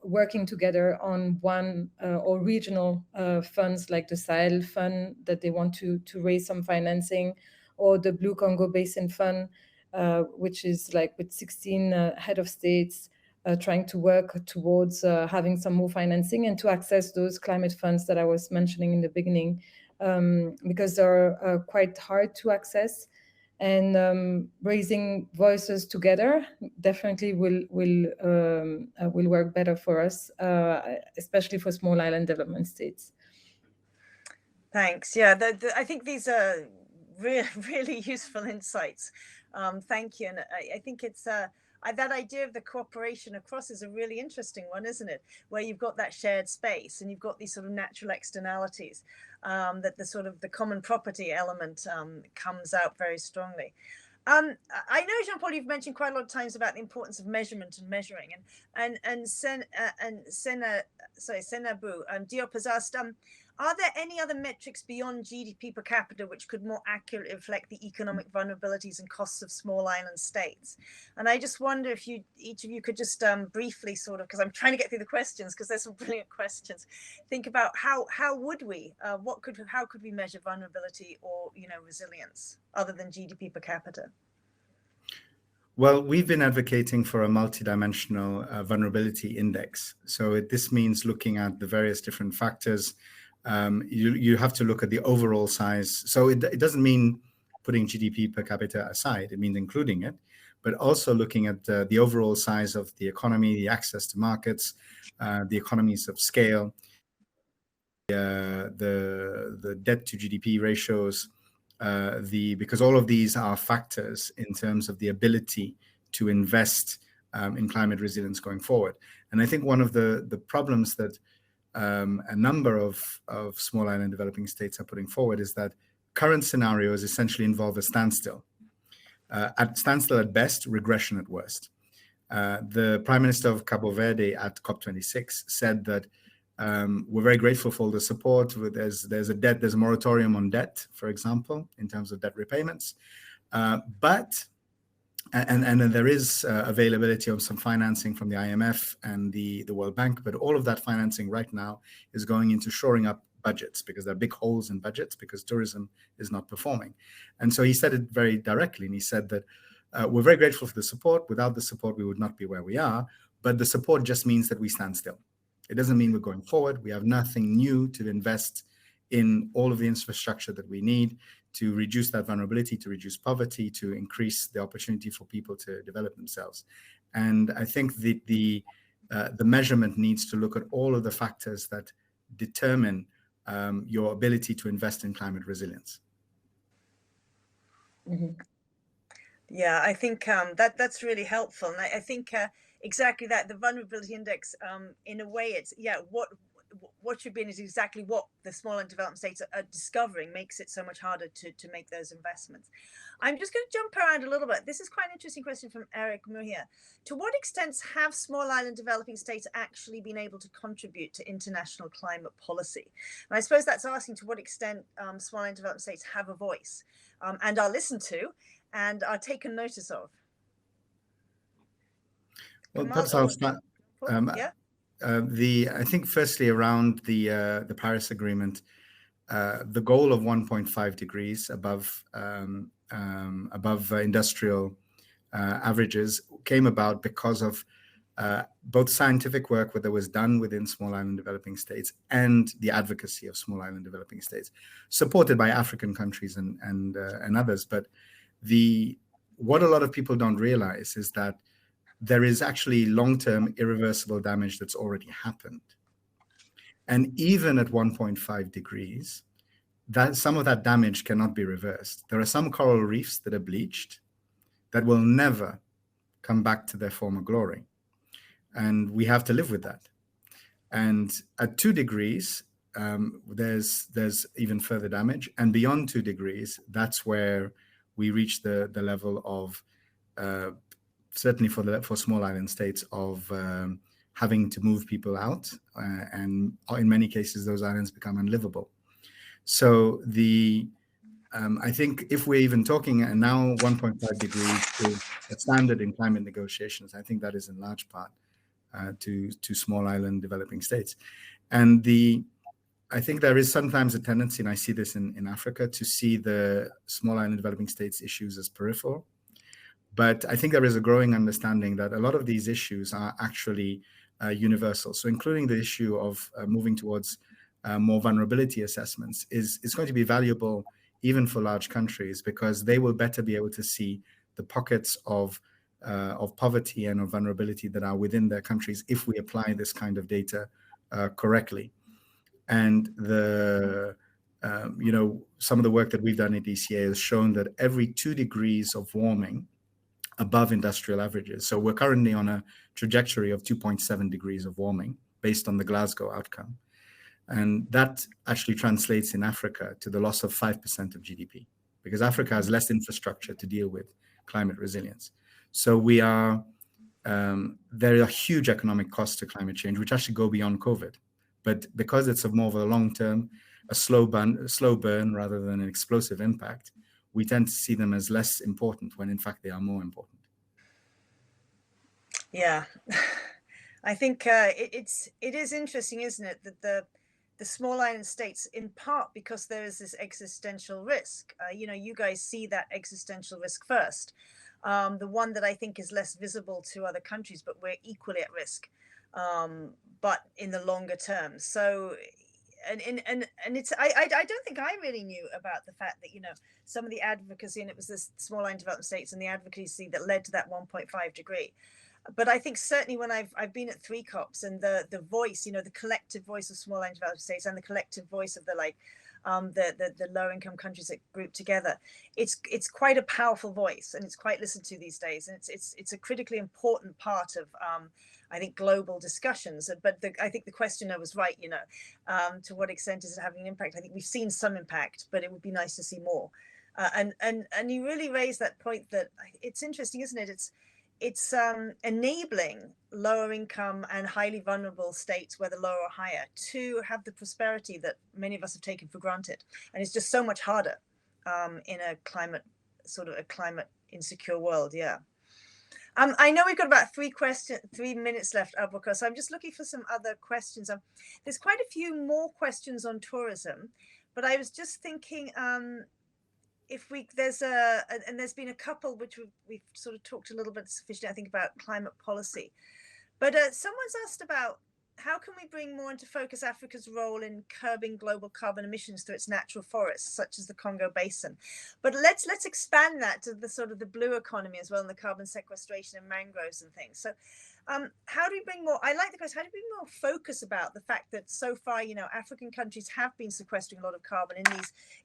working together on one or regional funds, like the Sahel Fund, that they want to raise some financing, or the Blue Congo Basin Fund, which is like with 16 head of states trying to work towards having some more financing and to access those climate funds that I was mentioning in the beginning. Because they're quite hard to access, and raising voices together definitely will work better for us, especially for small island development states. Thanks. Yeah, I think these are really useful insights. Thank you. And I think it's that idea of the cooperation across is a really interesting one, isn't it? Where you've got that shared space and you've got these sort of natural externalities, that the sort of the common property element comes out very strongly. I know, Jean-Paul, you've mentioned quite a lot of times about the importance of measurement and measuring, and Senabu Diop has asked, are there any other metrics beyond GDP per capita which could more accurately reflect the economic vulnerabilities and costs of small island states? And I just wonder if each of you could just briefly sort of, because I'm trying to get through the questions because there's some brilliant questions, think about how would we, how could we measure vulnerability or, resilience other than GDP per capita? Well, we've been advocating for a multidimensional vulnerability index. So this means looking at the various different factors. You have to look at the overall size. So it doesn't mean putting GDP per capita aside. It means including it, but also looking at the overall size of the economy, the access to markets, the economies of scale, the debt to GDP ratios, because all of these are factors in terms of the ability to invest in climate resilience going forward. And I think one of the problems that a number of small island developing states are putting forward is that current scenarios essentially involve a standstill. Standstill at best, regression at worst. The Prime Minister of Cabo Verde at COP26 said that we're very grateful for the support. There's a moratorium on debt, for example, in terms of debt repayments, and there is availability of some financing from the IMF and the World Bank, but all of that financing right now is going into shoring up budgets, because there are big holes in budgets because tourism is not performing. And so he said it very directly, and he said that we're very grateful for the support. Without the support, we would not be where we are, but the support just means that we stand still. It doesn't mean we're going forward. We have nothing new to invest in all of the infrastructure that we need to reduce that vulnerability, to reduce poverty, to increase the opportunity for people to develop themselves. And I think the measurement needs to look at all of the factors that determine your ability to invest in climate resilience. Mm-hmm. Yeah, I think that's really helpful. And I think exactly that, the vulnerability index, in a way, it's, what should be is exactly what the small and developing states are discovering makes it so much harder to make those investments. I'm just going to jump around a little bit. This is quite an interesting question from Eric Muhia. To what extent have small island developing states actually been able to contribute to international climate policy? And I suppose that's asking to what extent small island developing states have a voice and are listened to and are taken notice of. Well, perhaps I'll start. Yeah. I think firstly around the Paris Agreement, the goal of 1.5 degrees above industrial averages came about because of both scientific work that was done within small island developing states and the advocacy of small island developing states, supported by African countries and others. But what a lot of people don't realize is that there is actually long-term irreversible damage that's already happened. And even at 1.5 degrees, some of that damage cannot be reversed. There are some coral reefs that are bleached. that will never come back to their former glory. And we have to live with that. And at 2 degrees, there's even further damage. And beyond 2 degrees, that's where we reach the level of, certainly for small island states, of having to move people out. And in many cases, those islands become unlivable. So I think if we're even talking now 1.5 degrees is a standard in climate negotiations, I think that is in large part to small island developing states. And I think there is sometimes a tendency, and I see this in Africa, to see the small island developing states issues as peripheral. But I think there is a growing understanding that a lot of these issues are actually universal. So including the issue of moving towards more vulnerability assessments is going to be valuable even for large countries, because they will better be able to see the pockets of poverty and of vulnerability that are within their countries if we apply this kind of data correctly. And some of the work that we've done at ECA has shown that every 2 degrees of warming above industrial averages. So we're currently on a trajectory of 2.7 degrees of warming based on the Glasgow outcome. And that actually translates in Africa to the loss of 5% of GDP, because Africa has less infrastructure to deal with climate resilience. So there are huge economic costs to climate change, which actually go beyond COVID. But because it's more of a long-term, a slow burn rather than an explosive impact, we tend to see them as less important when in fact they are more important. Yeah, I think it is interesting, isn't it, that the small island states, in part because there is this existential risk, you guys see that existential risk first. The one that I think is less visible to other countries, but we're equally at risk, but in the longer term. So, and it's, I don't think I really knew about the fact that, some of the advocacy, and it was the small island development states and the advocacy that led to that 1.5 degree. But I think certainly when I've been at 3 COPs, and the voice, the collective voice of small island development states and the collective voice of the low income countries that group together, it's quite a powerful voice, and it's quite listened to these days, and it's a critically important part of I think global discussions. But I think the questioner was right, to what extent is it having an impact? I think we've seen some impact, but it would be nice to see more. And you really raised that point that it's interesting, isn't it? It's enabling lower income and highly vulnerable states, whether lower or higher, to have the prosperity that many of us have taken for granted. And it's just so much harder in a climate insecure world. Yeah. I know we've got about 3 minutes left, Abubakar, so I'm just looking for some other questions. There's quite a few more questions on tourism, but I was just thinking, there's been a couple which we've sort of talked a little bit sufficiently, I think, about climate policy. But someone's asked about how can we bring more into focus Africa's role in curbing global carbon emissions through its natural forests, such as the Congo Basin. But let's expand that to the sort of the blue economy as well, and the carbon sequestration and mangroves and things. So how do we bring more, I like the question, how do we bring more focus about the fact that so far, African countries have been sequestering a lot of carbon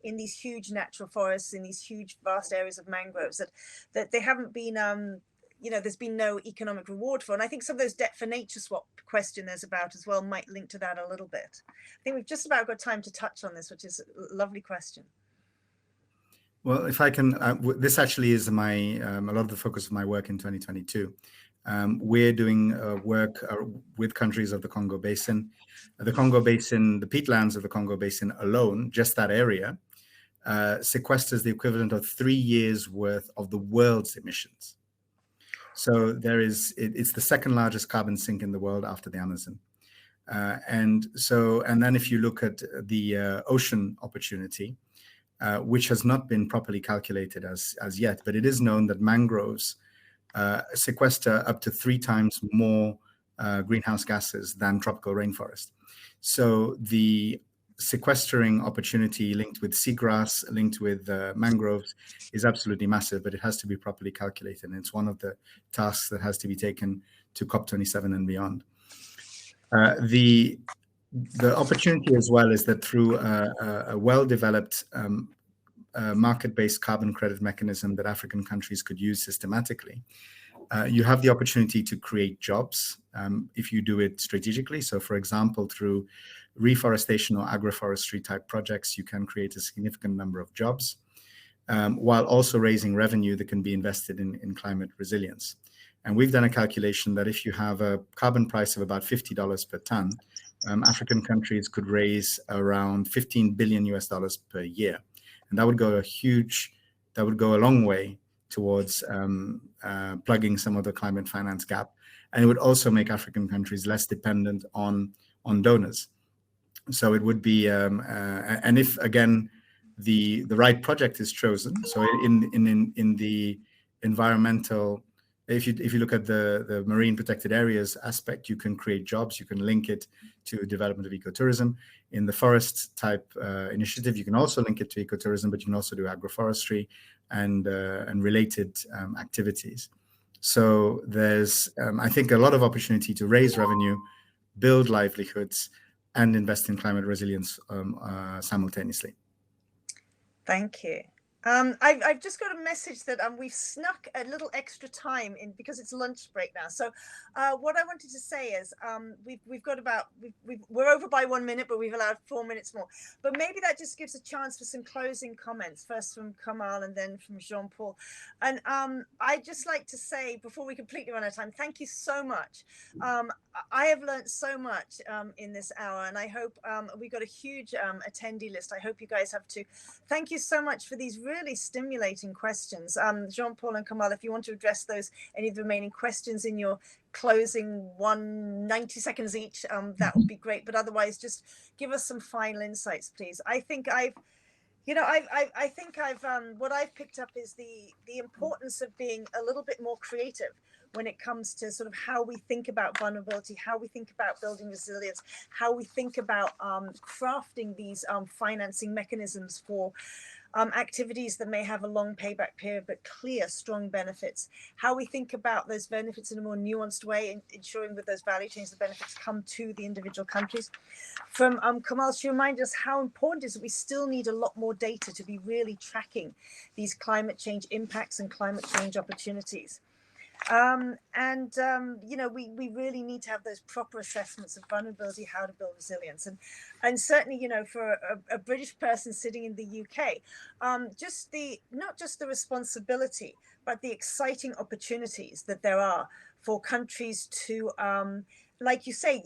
in these huge natural forests, in these huge vast areas of mangroves that they haven't been, there's been no economic reward for. And I think some of those debt for nature swap question there's about as well might link to that a little bit. I think we've just about got time to touch on this, which is a lovely question. Well, if I can, this actually is a lot of the focus of my work in 2022. We're doing work with countries of the Congo Basin. The Congo Basin, the peatlands of the Congo Basin alone, just that area, sequesters the equivalent of 3 years worth of the world's emissions. So it's the second largest carbon sink in the world after the Amazon. And then if you look at the ocean opportunity, which has not been properly calculated as yet, but it is known that mangroves sequester up to 3 times more greenhouse gases than tropical rainforest. So the sequestering opportunity linked with seagrass, linked with mangroves is absolutely massive, but it has to be properly calculated. And it's one of the tasks that has to be taken to COP27 and beyond. The opportunity as well is that through a well-developed market-based carbon credit mechanism that African countries could use systematically, you have the opportunity to create jobs if you do it strategically. So, for example, through reforestation or agroforestry type projects, you can create a significant number of jobs, while also raising revenue that can be invested in climate resilience. And we've done a calculation that if you have a carbon price of about $50 per ton, African countries could raise around $15 billion per year. And that would go a long way towards plugging some of the climate finance gap. And it would also make African countries less dependent on donors. So it would be, and if again, the right project is chosen, so in the environmental, if you look at the marine protected areas aspect, you can create jobs, you can link it to development of ecotourism. In the forest type initiative, you can also link it to ecotourism, but you can also do agroforestry and related activities. So there's, I think, a lot of opportunity to raise revenue, build livelihoods, and invest in climate resilience simultaneously. Thank you. I've just got a message that we've snuck a little extra time in because it's lunch break now. So what I wanted to say is we've got about, we're over by 1 minute, but we've allowed 4 minutes more. But maybe that just gives a chance for some closing comments, first from Kamal and then from Jean-Paul. And I'd just like to say, before we completely run out of time, thank you so much. I have learned so much in this hour, and I hope we got a huge attendee list. I hope you guys have too. Thank you so much for these really stimulating questions. Jean-Paul and Kamal, if you want to address those, any of the remaining questions in your closing 90 seconds each, that would be great. But otherwise, just give us some final insights, please. I think what I've picked up is the importance of being a little bit more creative when it comes to sort of how we think about vulnerability, how we think about building resilience, how we think about crafting these financing mechanisms for activities that may have a long payback period, but clear, strong benefits, how we think about those benefits in a more nuanced way, and ensuring that those value chains, the benefits come to the individual countries. From Kamal, she reminded us how important it is that we still need a lot more data to be really tracking these climate change impacts and climate change opportunities. We really need to have those proper assessments of vulnerability, how to build resilience, and certainly, for a British person sitting in the UK, not just the responsibility, but the exciting opportunities that there are for countries to, like you say,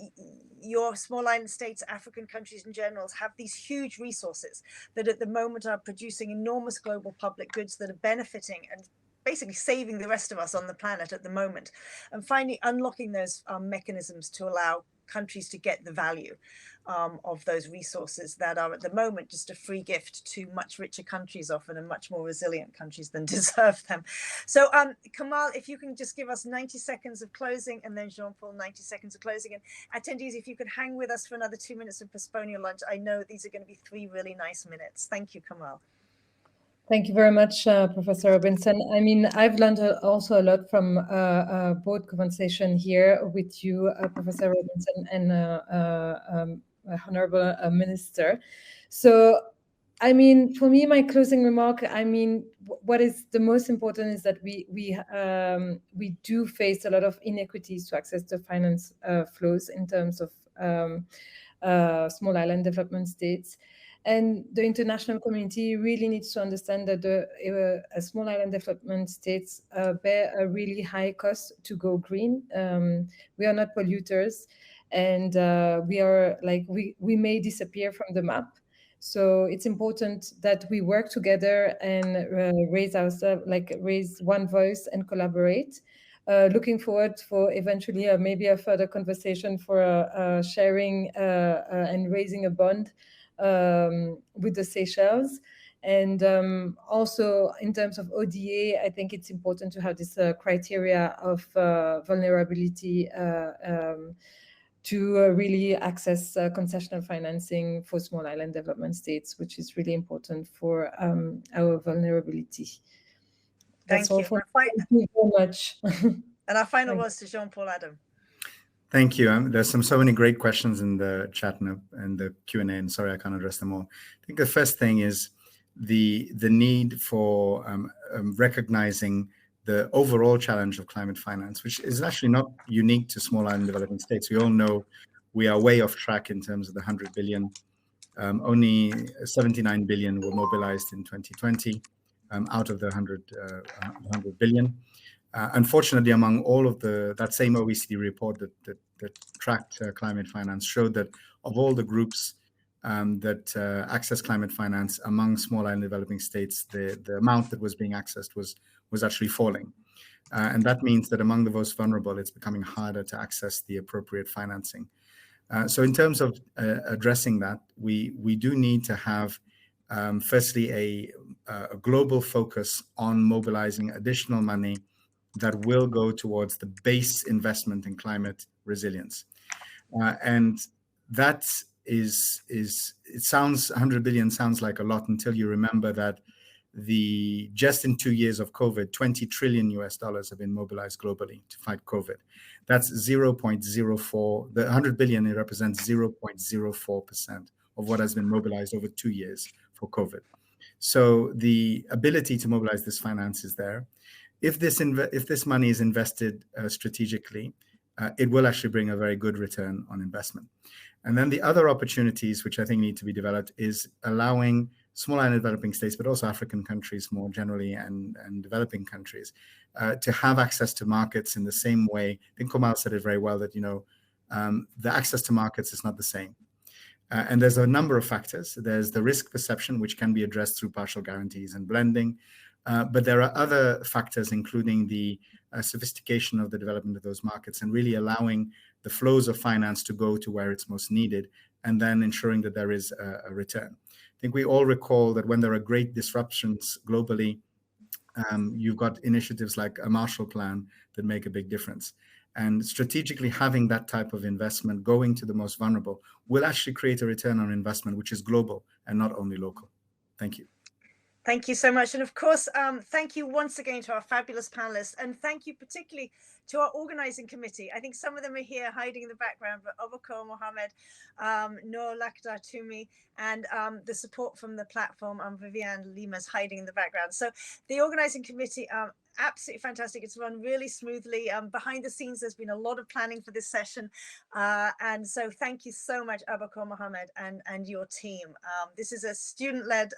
your small island states, African countries in general, have these huge resources that at the moment are producing enormous global public goods that are benefiting and basically saving the rest of us on the planet at the moment, and finally unlocking those mechanisms to allow countries to get the value of those resources that are at the moment just a free gift to much richer countries often, and much more resilient countries than deserve them. So Kamal, if you can just give us 90 seconds of closing, and then Jean-Paul 90 seconds of closing, and attendees, if you could hang with us for another 2 minutes and postpone your lunch. I know these are going to be 3 really nice minutes. Thank you, Kamal. Thank you very much, Professor Robinson. I mean, I've learned also a lot from both conversation here with you, Professor Robinson, and Honorable Minister. So, I mean, for me, my closing remark, I mean, what is the most important is that we do face a lot of inequities to access to finance flows in terms of small island development states. And the international community really needs to understand that the small island development states bear a really high cost to go green. We are not polluters, and we may disappear from the map. So it's important that we work together and raise one voice and collaborate. Looking forward for eventually maybe a further conversation for sharing and raising a bond with the Seychelles. And also in terms of ODA, I think it's important to have this criteria of vulnerability to really access concessional financing for small island development states, which is really important for our vulnerability. Thank you. Thank you very much. And our final words to Jean-Paul Adam. Thank you. There's so many great questions in the chat and the Q&A, and sorry I can't address them all. I think the first thing is the need for recognizing the overall challenge of climate finance, which is actually not unique to small island developing states. We all know we are way off track in terms of the 100 billion. Only 79 billion were mobilized in 2020 out of the 100 billion. Unfortunately, among all of that same OECD report that tracked climate finance showed that of all the groups that access climate finance among small island developing states, the amount that was being accessed was actually falling. And that means that among the most vulnerable, it's becoming harder to access the appropriate financing. So in terms of addressing that, we do need to have, firstly, a global focus on mobilizing additional money that will go towards the base investment in climate resilience. And that it sounds, 100 billion sounds like a lot until you remember that just in 2 years of COVID, $20 trillion have been mobilized globally to fight COVID. That's 0.04, the 100 billion, it represents 0.04% of what has been mobilized over 2 years for COVID. So the ability to mobilize this finance is there. If this money is invested strategically, it will actually bring a very good return on investment. And then the other opportunities, which I think need to be developed, is allowing small island developing states, but also African countries more generally and developing countries, to have access to markets in the same way. I think Komal said it very well that, the access to markets is not the same. And there's a number of factors. There's the risk perception, which can be addressed through partial guarantees and blending. But there are other factors, including the sophistication of the development of those markets and really allowing the flows of finance to go to where it's most needed, and then ensuring that there is a return. I think we all recall that when there are great disruptions globally, you've got initiatives like a Marshall Plan that make a big difference. And strategically having that type of investment going to the most vulnerable will actually create a return on investment, which is global and not only local. Thank you. Thank you so much. And of course, thank you once again to our fabulous panelists, and thank you particularly to our organizing committee. I think some of them are here hiding in the background, but Oboko Mohammed, Noor Lakhdar Toumi, and the support from the platform, Viviane Lima's hiding in the background. So the organizing committee, absolutely fantastic. It's run really smoothly. Behind the scenes, there's been a lot of planning for this session. And so thank you so much, Oboko Mohammed and your team. This is a student-led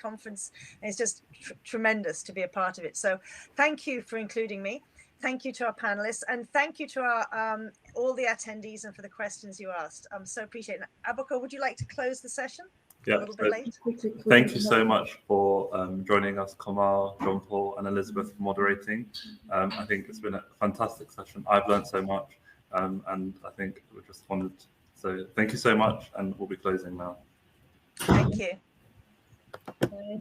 conference, and it's just tremendous to be a part of it. So thank you for including me. Thank you to our panelists, and thank you to our all the attendees and for the questions you asked. So appreciate it. Oboko, would you like to close the session? Yeah, a little bit late. Thank you so much for joining us, Kamal, Jean-Paul, and Elizabeth, for moderating. I think it's been a fantastic session. I've learned so much, and I think we just wanted. So thank you so much, and we'll be closing now. Thank you. Bye.